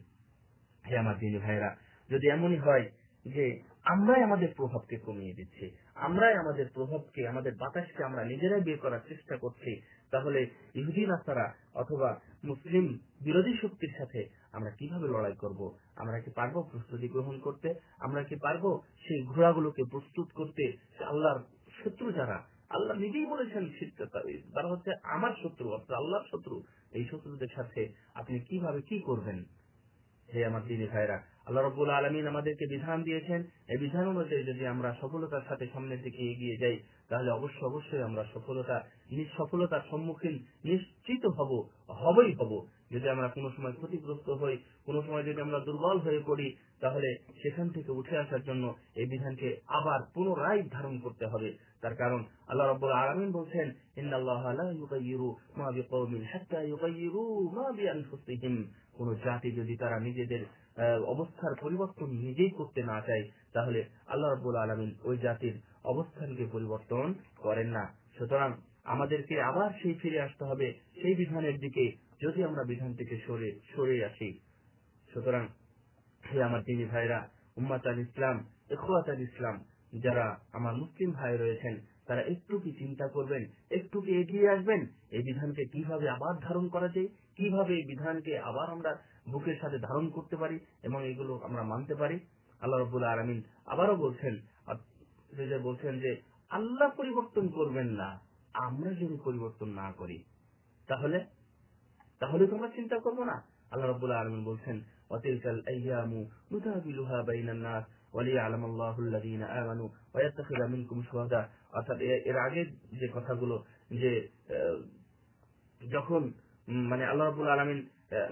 হে আমার দিনী ভাইরা, যদি এমনই হয় যে আমরাই আমাদের প্রভাবকে কমিয়ে দিচ্ছি, আমরাই আমাদের প্রভাবকে, আমাদের বাতাসকে আমরা নিজেরাই বের করার চেষ্টা করছি, তাহলে ইহুদি নাসারা অথবা মুসলিম বিরোধী শক্তির সাথে আমরা কিভাবে লড়াই করব? আমরা কি পারবো প্রস্তুতি গ্রহণ করতে? আমরা কি পারবো সেই ঘোড়াগুলোকে প্রস্তুত করতে? আল্লাহর শত্রু যারা, আল্লাহ নিজেই বলেছেন তারা হচ্ছে আমার শত্রু, অর্থাৎ আল্লাহর শত্রু, এই শত্রুদের সাথে আপনি কিভাবে কি করবেন? হে আমার দিনী ভাইরা, আল্লাহ রাব্বুল আলামিন আমাদেরকে বিধান দিয়েছেন, এই বিধান অনুযায়ী যদি আমরা সফলতার সাথে সামনের দিকে এগিয়ে যাই, তাহলে অবশ্যই আমরা সফলতার সম্মুখীন নিশ্চিত হবই হব। যদি আমরা কোনো সময় ক্ষতিগ্রস্ত হই, কোনো সময় যদি আমরা দুর্বল হয়ে পড়ি, তাহলে সেখান থেকে উঠে আসার জন্য এই বিধানকে আবার পুনরায় ধারণ করতে হবে। তার কারণ আল্লাহ রাব্বুল আলামিন বলছেন, ইন্নাল্লাহা লা ইউগাইয়িরু মা বিকওমিন হাত্তা ইউগাইয়িরু মা বিআনফুসিহিম। কোন জাতি যদি তারা নিজেদের অবস্থার পরিবর্তন নিজেই করতে না চায়, তাহলে আল্লাহ রাব্বুল আলামিন ওই জাতির অবস্থানকে পরিবর্তন করেন না। সুতরাং আমাদেরকে আবার ফিরে আসতে হবে সেই বিধানের দিকে, যদি আমরা বিধান থেকে সরে আসি। সুতরাং হে আমার দিনী ভাইরা, উম্মাতাল ইসলাম, ইখওয়াতাল ইসলাম, যারা আমার মুসলিম ভাই রয়েছেন, তারা একটু কি চিন্তা করবেন, একটু কি এগিয়ে আসবেন এই বিধানকে কিভাবে আবার ধারণ করা যায়, কিভাবে এই বিধানকে আবার আমরা বুকের সাথে ধারণ করতে পারি এবং এগুলো আমরা মানতে পারি। আল্লাহ রাব্বুল আলামিন আবারও বলছেন যে আল্লাহ পরিবর্তন করবেন না, আমরা যদি পরিবর্তন না করি, তাহলে তোমরা চিন্তা করবো না। আল্লাহ রাব্বুল আলামিন বলছেন ওয়াতিলকাল আইয়ামু নুদাবিলুহা বাইনান নাস ওয়ালিয়ালামাল্লাহু আল্লাযীনা আমানু ওয়া ইয়াত্তাখিযা মিনকুম শুহাদা। অর্থাৎ এর আগে যে কথাগুলো, যে যখন আল্লাহ রাব্বুল আলামিন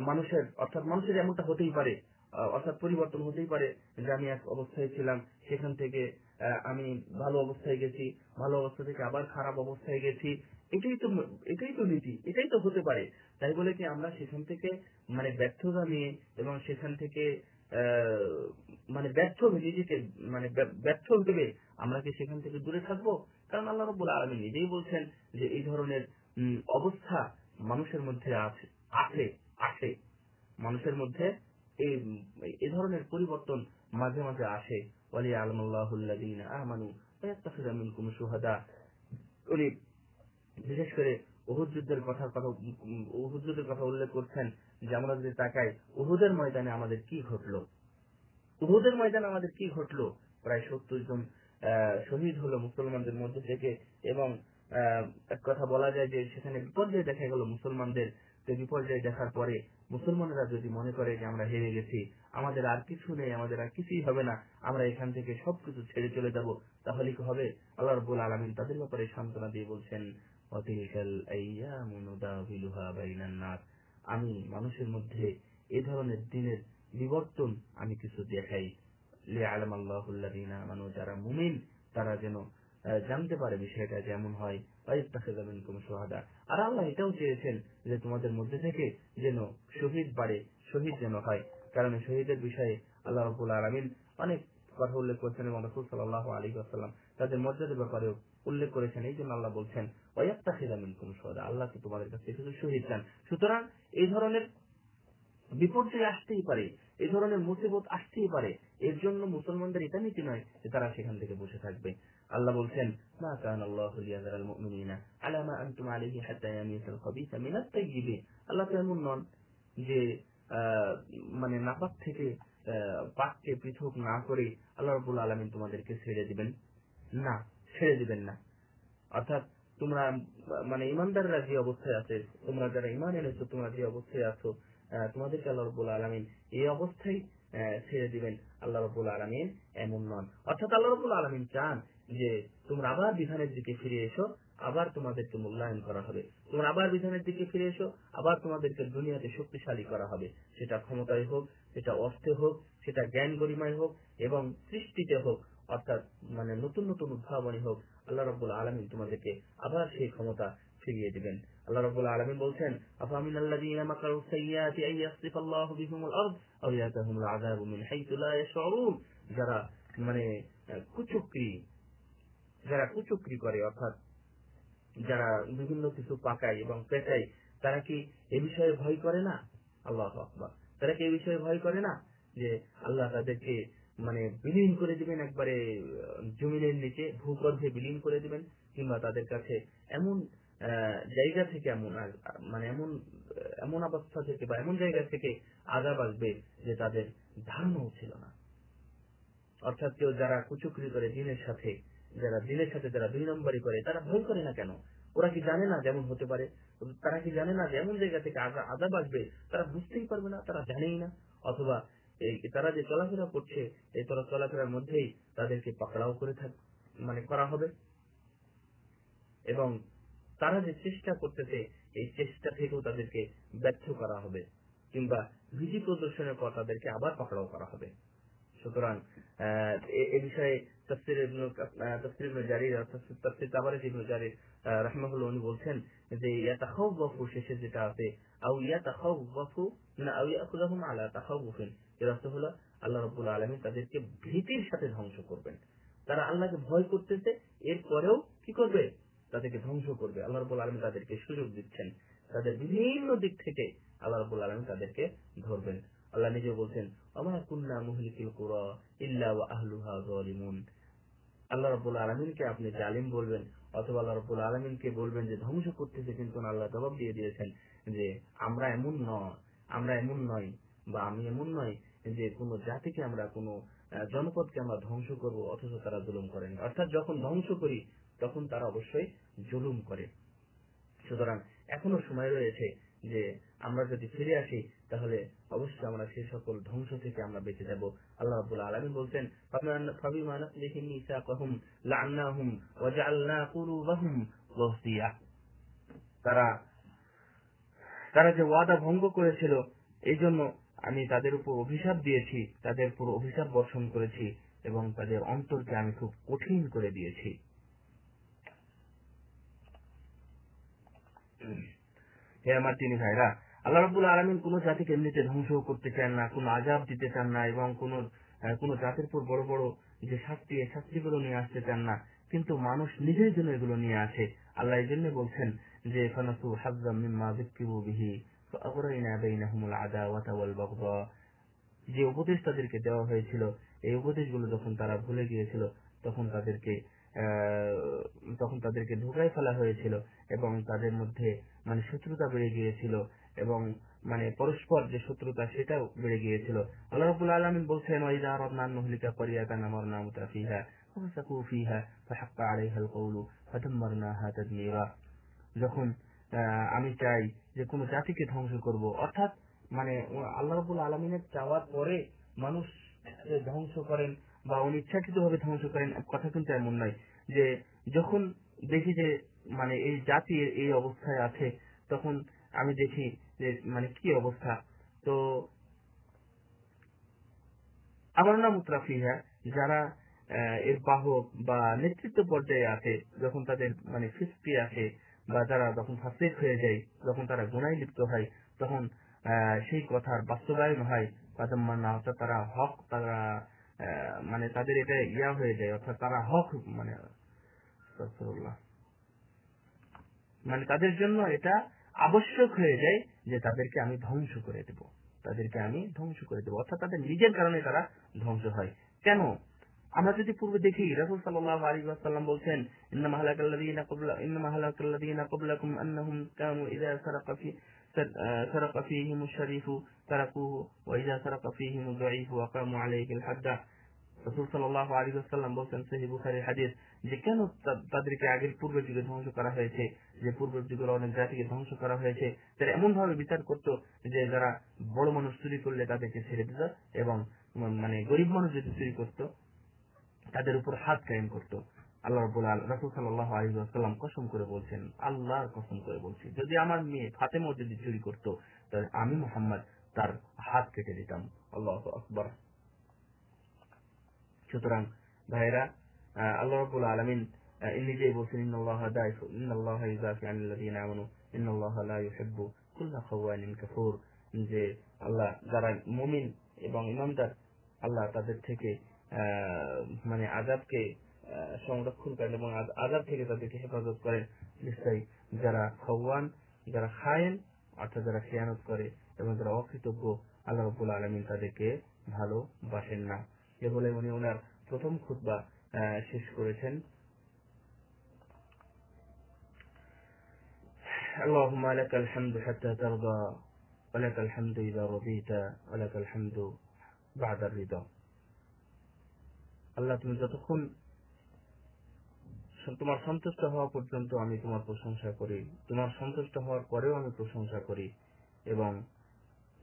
মানুষের এমনটা হতেই পারে, অর্থাৎ পরিবর্তন হতেই পারে যে আমি এক অবস্থায় ছিলাম, সেখান থেকে আমি ভালো অবস্থায় গেছি, ভালো অবস্থা থেকে আবার খারাপ অবস্থায় গেছি, এটাই তো নীতি, এটাই তো হতে পারে। তাই বলে কি আমরা সেখান থেকে ব্যর্থতা নিয়ে এবং সেখান থেকে ব্যর্থ ভেবে আমরা কি সেখান থেকে দূরে থাকবো? কারণ আল্লাহ রাব্বুল আলামিন নিজেই বলছেন যে এই ধরনের অবস্থা মানুষের মধ্যে আছে, মানুষের মধ্যে এই ধরনের পরিবর্তন মাঝে মাঝে আসে। ওয়ালিয়া'লামাল্লাহুল্লাযীনা আমানু ওয়া ইয়াত্তাখিযা মিনকুম শুহাদা। উনি বিশেষ করে উহুদ যুদ্ধের কথা উল্লেখ করছেন যে আমরা যদি তাকাই উহুদের ময়দানে আমাদের কি ঘটলো। প্রায় 70 জন শহীদ হলো মুসলমানদের মধ্যে থেকে, এবং এক কথা বলা যায় যে সেখানে বিপর্যয় দেখা গেল মুসলমানদের। তো বিপর্যয় দেখার পরে মুসলমানরা যদি মনে করে যে আমরা হেরে গেছি, আমাদের আর কিছু নেই, আমাদের আর কিছুই হবে না, আমরা এখান থেকে সবকিছু ছেড়ে চলে যাব, তাহলে কি হবে? আল্লাহ রাব্বুল আলামিন তাদের ব্যাপারে সান্ত্বনা দিয়ে বলছেন, ওয়াতিলকাল আইয়ামু নুদাবিলুহা বাইনান নাস, আমি মানুষের মধ্যে এই ধরনের দিনের বিবর্তন আমি কিছু দেখাই। লিয়া'লামাল্লাহুল্লাযীনা আমানু, যারা মুমিন তারা যেন জানতে পারে বিষয়টা যেমন হয়। ওয়াইত্তাখিযা মিনকুম শুহাদা, আর আল্লাহ এটাও চেয়েছেন যে তোমাদের মধ্যে থেকে যেন শহীদ বাড়ে, শহীদ যেন হয়। কারণ শহীদের বিষয়ে আল্লাহ রাব্বুল আলামিন অনেক কথা উল্লেখ করেছেন এবং রাসূল সাল্লাল্লাহু আলাইহি ওয়াসাল্লাম তাদের মর্যাদার ব্যাপারেও উল্লেখ করেছেন। এই জন্য আল্লাহ বলছেন ওয়াইত্তাখিযা মিনকুম শুহাদা, আল্লাহ তো তোমাদের কাছে কিছু শহীদ চান। সুতরাং এই ধরনের বিপর্যয় আসতেই পারে, এই ধরনের মুসিবত আসতেই পারে। এর জন্য মুসলমানদের এটা নীতি নয় যে তারা সেখান থেকে বসে থাকবে। আল্লাহ বলছেন, মা কানা আল্লাহু লিয়াযারাল মুমিনিনা আলা মা আনতুম আলাইহি হাত্তা ইয়ামিযাল খাবিসা মিনাত তাইয়্যিব। আল্লাহ তো এমন নন যে মানে নাপাক থেকে পাককে পৃথক না করে আল্লাহ রাব্বুল আলামিন তোমাদেরকে ছেড়ে দিবেন না, ছেড়ে দিবেন না। অর্থাৎ তোমরা মানে ইমানদাররা যে অবস্থায় আছে, তোমরা যারা ইমান এনেছো, তোমরা যে অবস্থায় আছো, তোমাদেরকে আল্লাহ রাব্বুল আলামিন এই অবস্থায় ছেড়ে দিবেন। আল্লাহ রাব্বুল আলামিন এমন নন। অর্থাৎ আল্লাহ রাব্বুল আলামিন চান যে তোমরা আবার বিধানের দিকে ফিরে এসো, আবার তোমাদেরকে মূল্যায়ন করা হবে। তোমরা আবার বিধানের দিকে ফিরে এসো, আবার তোমাদেরকে দুনিয়াতে শক্তিশালী করা হবে। সেটা ক্ষমতায় হোক, সেটা অর্থে হোক, সেটা জ্ঞান গরিমায় হোক, এবং সৃষ্টিতে হোক, অর্থাৎ মানে নতুন নতুন উদ্ভাবনী হোক, আল্লাহ রাব্বুল আলামিন তোমাদেরকে আবার সেই ক্ষমতা ফিরিয়ে দিবেন। আল্লাহ রাব্বুল আলামিন বলছেন, আফামিনাল্লাযীনা মাকারু সাইয়্যাতি আন ইয়াসরিফাল্লাহু বিহিমুল আরদ আও ইয়াতাহুমুল আযাবু মিন হাইতু লা ইয়াশউরুন। যারা মানে কুচক্রি করে, অর্থাৎ যারা বিভিন্ন কিছু পাকায় এবং পেটায়, তারা কি এ বিষয়ে ভয় করে না? আল্লাহু আকবার। তারা কি এ বিষয়ে ভয় করে না যে আল্লাহ তাদেরকে মানে বিলীন করে দিবেন, একবারে জমিনের নিচে ভূগর্ভে বিলীন করে দিবেন, কিংবা তাদের কাছে এমন জায়গা থেকে এমন অবস্থা থেকে বা এমন জায়গা থেকে আযাব আসবে যে তাদের ধারণাও ছিল না। অর্থাৎ কেউ যারা কুচক্রি করে যারা দিনের সাথে যারা 2 নম্বরই করে, তারা ভয় করে না কেন? ওরা কি জানে না যেমন হতে পারে? তারা কি জানে না যে এমন জায়গা থেকে আযাব আসবে? তারা বুঝতেই পারবে না, তারা জানেই না। অথবা তারা যে চলাফেরা করছে, এই চলাফেরার মধ্যেই তাদেরকে পাকড়াও করা হবে, এবং তারা যে চেষ্টা করতেছে এই চেষ্টা থেকেও তাদেরকে ব্যর্থ করা হবে, কিংবা ভীতি প্রদর্শনের পর তাদেরকে আবার পাকড়াও করা হবে। সুতরাং এ বিষয়ে তাফসীর ইবনে জারীর অর্থাৎ তাফসীর তাবারী ইবনে জারীর রাহিমাহুল্লাহ উনি বলছেন যে ইয়াতাখাওয়াফু শেষে যেটা আছে, আও ইয়াতাখাওয়াফু না আও ইয়াখুযুহুম আলা তাখাওয়ুফিন, এর অর্থ হলো আল্লাহ রাব্বুল আলামিন তাদেরকে ভীতির সাথে ধ্বংস করবেন। তারা আল্লাহকে ভয় করতেছে, এরপরেও কি করবে? তাদেরকে ধ্বংস করবে। আল্লাহ রাব্বুল আলামিন তাদেরকে সুযোগ দিচ্ছেন, তাদের বিভিন্ন দিক থেকে আল্লাহ রাব্বুল আলামিন তাদেরকে ধরবেন। আল্লাহ নিজে বলছেন, ওমা কুন্না মুহলিকিল কুরা ইল্লা ওয়া আহলুহা যালিমুন। আল্লাহ রাব্বুল আলামিনকে আপনি জালিম বলবেন, অথবা আল্লাহ রাব্বুল আলামিনকে বলবেন যে ধ্বংস করতেছে, কিন্তু আল্লাহ জবাব দিয়ে দিয়েছেন যে আমরা এমন নয়, বা আমি এমন নয় যে কোনো জাতিকে আমরা কোনো জনপদকে আমরা ধ্বংস করব অথচ তারা জুলুম করেন। অর্থাৎ যখন ধ্বংস করি তখন তারা অবশ্যই জুলুম করে। সুতরাং এখনো সময় রয়েছে যে আমরা যদি ফিরে আসি তাহলে অবশ্যই আমরা সেই সকল ধ্বংস থেকে আমরা বেঁচে যাব। আল্লাহ রাব্বুল আলামিন বলছেন, ফাবিমা নাকযিহিম মিসাকাহুম লা'আন্নাহুম ওয়া জা'আলনা কুলুবাহুম গাসিয়া। তারা যে ওয়াদা ভঙ্গ করেছিল, এই জন্য আমি তাদের উপর অভিশাপ দিয়েছি, তাদের উপর অভিশাপ বর্ষণ করেছি, এবং তাদের অন্তরকে আমি খুব কঠিন করে দিয়েছি। হে আমার তিনি ভাইরা, আল্লাহ রাব্বুল আলামিন কোন জাতিকে এমনিতে ধ্বংস করতে চান না, কোন আযাব দিতে চান না, এবং কোন জাতির উপর বড় বড় যে শাস্তিগুলো নিয়ে আসতে চান না, কিন্তু মানুষ নিজের জন্য এগুলো নিয়ে আসে। আল্লাহ এই জন্য বলছেন যে ফানাসু হাজ্জাম মিম্মা যুকিরু বিহি ফাআগরাইনা বাইনাহুমুল আদাওয়াতা ওয়াল বাগদা। যে উপদেশ তাদেরকে দেওয়া হয়েছিল, এই উপদেশগুলো যখন তারা ভুলে গিয়েছিল তখন তাদেরকে ধোঁকায় ফেলা হয়েছিল এবং তাদের মধ্যে মানে শত্রুতা বেড়ে গিয়েছিল এবং মানে পরস্পর যে শত্রুতা সেটাও বেড়ে গিয়েছিল। আল্লাহ রাব্বুল আলামিন বলছেন, ওয়াইযা আরাদনা আন নুহলিকা ক্বরিয়াতান আমারনা মুতরাফিহা ফাফাসাকু ফিহা ফাহাক্কা আলাইহাল কওলু ফাদাম্মারনাহা তাদমীরা। যখন আমি চাই যে কোনো জাতিকে ধ্বংস করব, অর্থাৎ মানে আল্লাহ রাব্বুল আলামিনের চাওয়ার পরে মানুষ ধ্বংস করেন বা অনিচ্ছাকৃতভাবে ধ্বংস করেন, কথা কিন্তু এমন নয়। যে যখন দেখি যে মানে এই জাতি এই অবস্থায় আছে, তখন আমি দেখি যে মানে কি অবস্থা। তো আমার নাম মুতরাফিহা, যারা এর বাহক বা নেতৃত্ব পর্যায়ে আছে, যখন তাদের মানে ফিস্কি আসে বা যারা যখন ফাসিক হয়ে যায়, যখন তারা গুনায় লিপ্ত হয়, তখন সেই কথার বাস্তবায়ন হয়। না, অর্থাৎ তারা হক, তারা মানে তাদের এটা ইয়া হয়ে যায়, অর্থাৎ তারা হক মানে আস্তাগফিরুল্লাহ, মানে তাদের জন্য এটা আবশ্যক হয়ে যায় যে তাদেরকে আমি ধ্বংস করে দেব, অর্থাৎ তাদের নিজের কারণে তারা ধ্বংস হয়। কেন? আমরা যদি পূর্বে দেখি, রাসূল সাল্লাল্লাহু আলাইহি ওয়াসাল্লাম বলছেন, ইন্নামা হালাকাল্লাযীনা ক্বাবলাকুম আন্নাহুম কানু ইযা সারাকা ফীহিমুশ শারীফু তারাকুহু ওয়া ইযা সারাকা ফীহিমুদ দাঈফু আকামু আলাইহিল হাদ্দা। রাসূল সাল্লাল্লাহু আলাইহি ওয়াসাল্লাম বলছেন, সহিহ বুখারীর হাদিস, যে কেন তাদেরকে আগের পূর্বের যুগে ধ্বংস করা হয়েছে, যে পূর্বের যুগের অনেক জাতিকে ধ্বংস করা হয়েছে। তারা এমন ভাবে বিচার করত যে যারা বড় মানুষ চুরি করলে তাদেরকে ছেড়ে দিত এবং মানে গরিব মানুষ যদি চুরি করত তাদের উপর হাত কায়েম করত। আল্লাহ রাসূল সাল্লাল্লাহু আলাইহি ওয়াসাল্লাম কসম করে বলছেন, আল্লাহর কসম করে বলছি, যদি আমার মেয়ে ফাতেমা যদি চুরি করত, তাহলে আমি মুহাম্মদ তার হাত কেটে দিতাম। আল্লাহু আকবার। সুতরাং ভাইরা, আল্লাহ রাব্বুল আলামিন নিজেই বলছেন, ইন্নাল্লাহা ইউযাফি আনিল্লাযীনা আমানু ইন্নাল্লাহা লা ইউহিব্বু কুল্লা খাওয়ানিন কাফুর, যে আল্লাহ যারা মুমিন এবং ইমানদার, আল্লাহ তাদের থেকে মানে আযাবকে সংরক্ষণ করেন এবং আযাব থেকে তাদেরকে হেফাজত করেন। নিশ্চয়ই যারা খাওয়ান, যারা খায়েন, অর্থাৎ যারা খেয়ানত করে এবং যারা অকৃতজ্ঞ, আল্লাহ রাব্বুল আলামিন তাদেরকে ভালোবাসেন না। এ বলে উনি ওনার প্রথম খুতবা শেষ করেছেন। আল্লাহুম্মা লাকাল হামদু হাত্তা তারদা ওয়া লাকাল হামদু ইযা রাদিতা ওয়া লাকাল হামদু বা'দা রিদা। আল্লাহ, তুমি যতক্ষণ তোমার সন্তুষ্ট হওয়া পর্যন্ত আমি তোমার প্রশংসা করি, তোমার সন্তুষ্ট হওয়ার পরেও আমি প্রশংসা করি, এবং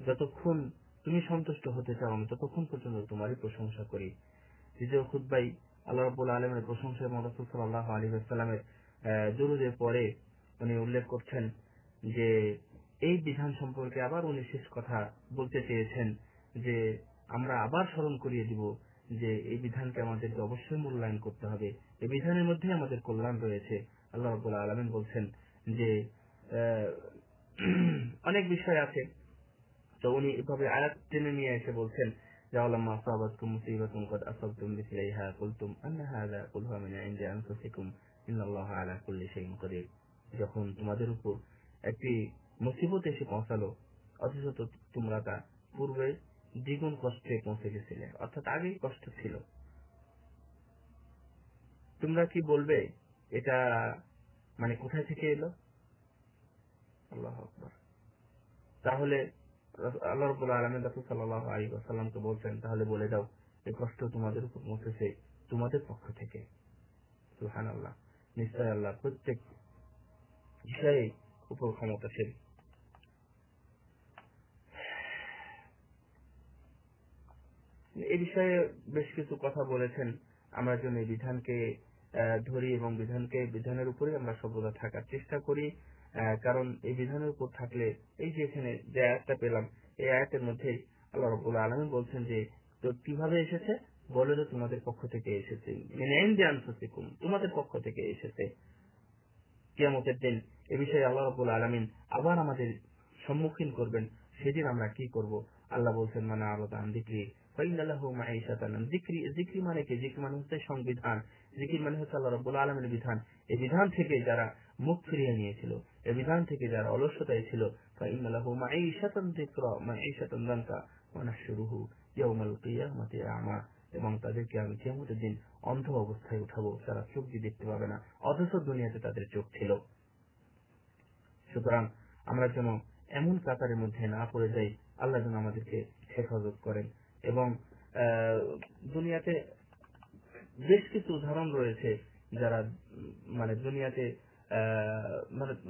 যতক্ষণ তুমি সন্তুষ্ট হতে চাও আমি ততক্ষণ পর্যন্ত তোমারই প্রশংসা করি। দ্বিতীয় খুতবায় আল্লাহ রাব্বুল আলামিনের প্রশংসা এবং রাসূল সাল্লাল্লাহু আলাইহি ওয়াসাল্লামের দুরূদের পরে উনি উল্লেখ করছেন যে এই বিধান সম্পর্কে আবার উনি শেষ কথা বলতে চেয়েছেন, যে আমরা আবার স্মরণ করিয়ে দিব যে এই বিধানকে আমাদেরকে অবশ্যই মূল্যায়ন করতে হবে, এই বিধানের মধ্যে আমাদের কল্যাণ রয়েছে। আল্লাহ রাব্বুল আলামিন বলছেন যে অনেক বিষয় আছে, তো উনি এভাবে আয়াত টেনে নিয়ে এসে বলছেন যে আলাম্মা আসাবাতকুম মুসিবাতুন কাদ আসাবতুম মিসলাইহা কুলতুম আন্না হাযা কুল হুয়া মিন ইনদি আনফুসিকুম ইন্নাল্লাহা আলা কুল্লি শাইইন কাদির। যখন তোমাদের উপর একটি মুসিবত এসে পৌঁছালো অথচ তোমরা তা পূর্বে দ্বিগুণ কষ্টে পৌঁছে গেছিলে, অর্থাৎ আগেই কষ্ট ছিল, তোমরা কি বলবে এটা মানে কোথায় থেকে এলো? আল্লাহু আকবার। তাহলে আল্লাহ রাব্বুল আলামিন রাসূল সাল্লাল্লাহু আলাইহি ওয়াসাল্লামকে বলছেন, তাহলে বলে দাও এই কষ্ট তোমাদের উপর পৌঁছেছে তোমাদের পক্ষ থেকে। সুবহানাল্লাহ। নিশ্চয় আল্লাহ প্রত্যেক বিষয়ে উপর ক্ষমতাশীল। এই বিষয়ে বেশ কিছু কথা বলেছেন। আমরা যেন এই বিধানকে ধরি এবং বিধানের উপরে আমরা সর্বদা থাকার চেষ্টা করি, কারণ এই বিধানের উপর থাকলে, এই যে এখানে যে আয়াতটা পেলাম, এই আয়াতের মধ্যে আল্লাহ রাব্বুল আলামিন বলছেন যে তো কিভাবে এসেছে, বলে যে তোমাদের পক্ষ থেকে এসেছে, মিন ইনদি আনফুসিকুম, তোমাদের পক্ষ থেকে এসেছে। কিয়ামতের দিন এ বিষয়ে আল্লাহ রাব্বুল আলামিন আবার আমাদের সম্মুখীন করবেন, সেদিন আমরা কি করব? আল্লাহ বলছেন, মানে আলাদা যিকরি ফাইন্না লাহু মাঈশাতান। যিকরি মানে কি? যিকরি মানে হচ্ছে সংবিধান, যিকরি মানে হচ্ছে আল্লাহ রাব্বুল আলামিনের বিধান। এই বিধান থেকে যারা মুখ ফিরিয়ে নিয়েছিল, এই বিধান থেকে যারা অলসতায় ছিল, ফাইন্না লাহু মাঈশাতান যিকরা মাঈশাতান দানকা ওয়া নাহশুরুহু ইয়াউমাল কিয়ামাতি আ'মা, এবং তাদেরকে আমি কিয়ামতের দিন অন্ধ অবস্থায় উঠাবো, তারা চোখ দিয়ে দেখতে পাবে না, অথচ দুনিয়াতে তাদের চোখ ছিল। সুতরাং আমরা যেন এমন কাতারের মধ্যে না পড়ে যাই, আল্লাহ যেন আমাদেরকে হেফাজত করেন। এবং দুনিয়াতে বেশ কিছু উদাহরণ রয়েছে যারা মানে দুনিয়াতে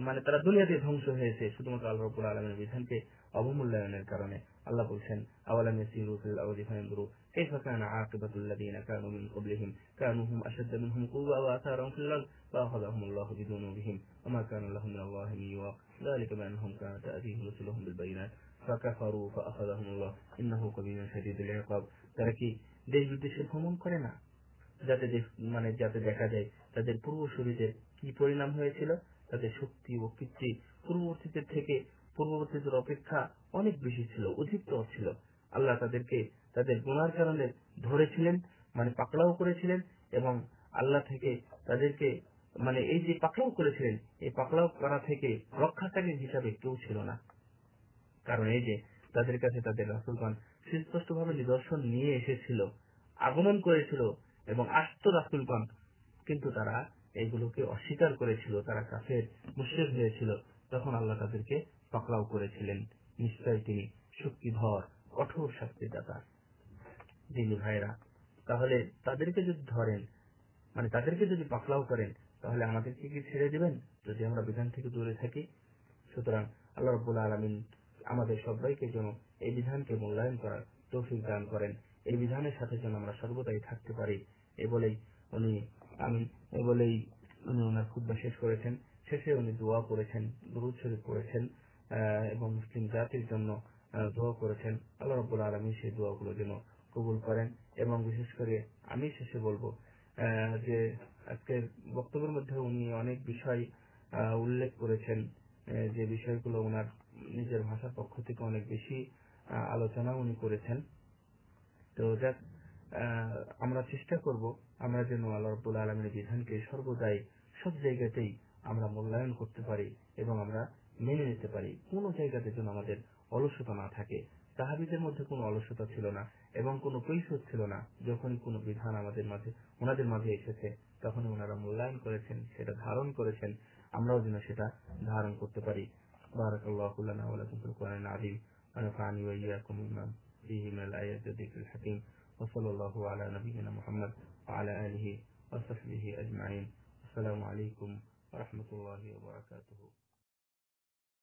মানে তারা দুনিয়াতে ধ্বংস হয়েছে শুধুমাত্র আল্লাহ রাব্বুল আলামিনের বিধানকে অবমূল্যায়নের কারণে। আল্লাহ বলছেন, আওয়ালাম ইয়াসিরু ফিল আরদি ফায়ানজুরু কাইফা কানা আকিবাতুল লাযিনা কানু মিন ক্বাবলিহিম কানু হুম আশাদ্দা মিনহুম কুওয়া ওয়া আসারাহুম ফিল আরদ ফাআখাযাহুমুল্লাহু বিযুনুবিহিম ওয়া মা কানা লাহুম মিনাল্লাহি মিন ওয়াক যালিকা বিআন্নাহুম কানাত তা'তিহিম রাসূলুহুম বিল বায়িনাত ফাকাফারু ফাআখাযাহুমুল্লাহু ইন্নাহু কাবিরুন শাদীদুল ইকাব। তারা কি দেশ বিদেশে ভ্রমণ করে না, যাতে দেখা যায় তাদের পূর্বসূরীদের কি পরিণাম হয়েছিল? তাদের শক্তি ও কীর্তি পূর্ববর্তীদের অপেক্ষা অনেক বেশি ছিল, অধিকতর ছিল। আল্লাহ তাদেরকে তাদের গুনার কারণে ধরেছিলেন, পাকড়াও করেছিলেন, এবং আল্লাহ থেকে তাদেরকে এই যে পাকড়াও করেছিলেন, এই পাকড়াও করা থেকে রক্ষাকারী হিসাবে কেউ ছিল না। কারণ এই যে তাদের কাছে তাদের রাসূলগণ সুস্পষ্টভাবে নিদর্শন নিয়ে এসেছিল, আগমন করেছিল এবং আসত রাসূলগণ, কিন্তু তারা এগুলোকে অস্বীকার করেছিল, তারা কাফের মুশরিক হয়েছিল। তখন আল্লাহ তাদেরকে পাকড়াও করেছিলেন। নিশ্চয় তিনি শক্তিধর, কঠোর শাস্তিদাতা। দিনী ভাইরা, তাহলে তাদেরকে যদি ধরেন, তাদেরকে যদি পাকড়াও করেন, তাহলে আমাদেরকে কি ছেড়ে দিবেন যদি আমরা বিধান থেকে দূরে থাকি? সুতরাং আল্লাহ রাব্বুল আলামিন আমাদের সবাইকে যেন এই বিধানকে মূল্যায়ন করার তৌফিক দান করেন, এই বিধানের সাথে যেন আমরা সর্বদাই থাকতে পারি। এ বলেই উনি ওনার খুতবা শেষ করেছেন। শেষে উনি দোয়া করেছেন, দুরূদ শরীফ পড়েছেন এবং মুসলিম জাতির জন্য দোয়া করেছেন। আল্লাহ রাব্বুল আলামিন সেই দোয়াগুলো যেন কবুল করেন। এবং বিশেষ করে আমি শেষে বলবো যে আজকের বক্তব্যের মধ্যে উনি অনেক বিষয় উল্লেখ করেছেন, যে বিষয়গুলো ওনার নিজের ভাষার পক্ষ থেকে অনেক বেশি আলোচনা উনি করেছেন। তো যাক, আমরা চেষ্টা করব আমরা যেন আল্লাহ রাব্বুল আলামিনের বিধানকে সর্বদাই সব জায়গাতেই আমরা মূল্যায়ন করতে পারি এবং আমরা মেনে নিতে পারি। কোনো জায়গাতে যেন আমাদের অলসতা না থাকে। সাহাবীদের মধ্যে কোনো অলসতা ছিল না এবং কোনো কৈফিয়ত ছিল না। যখনই কোনো বিধান ওনাদের মাঝে এসেছে, তখনই ওনারা মূল্যায়ন করেছেন, সেটা ধারণ করেছেন। আমরাও যেন সেটা ধারণ করতে পারি। বারাকাল্লাহু লানা ওয়া লাকুম ফিল কুরআনিল আযীম ওয়া নাফা'নি ওয়া ইয়্যাকুম বিমা ফীহি মিনাল আয়াতি ওয়া যিকরিল হাকীম ওয়া সাল্লাল্লাহু আলা নাবিয়্যিনা মুহাম্মদ ওয়া আলা আলিহি ওয়া সাহবিহি আজমাইন। আসসালামু আলাইকুম ওয়া রাহমাতুল্লাহি ওয়া বারাকাতুহু।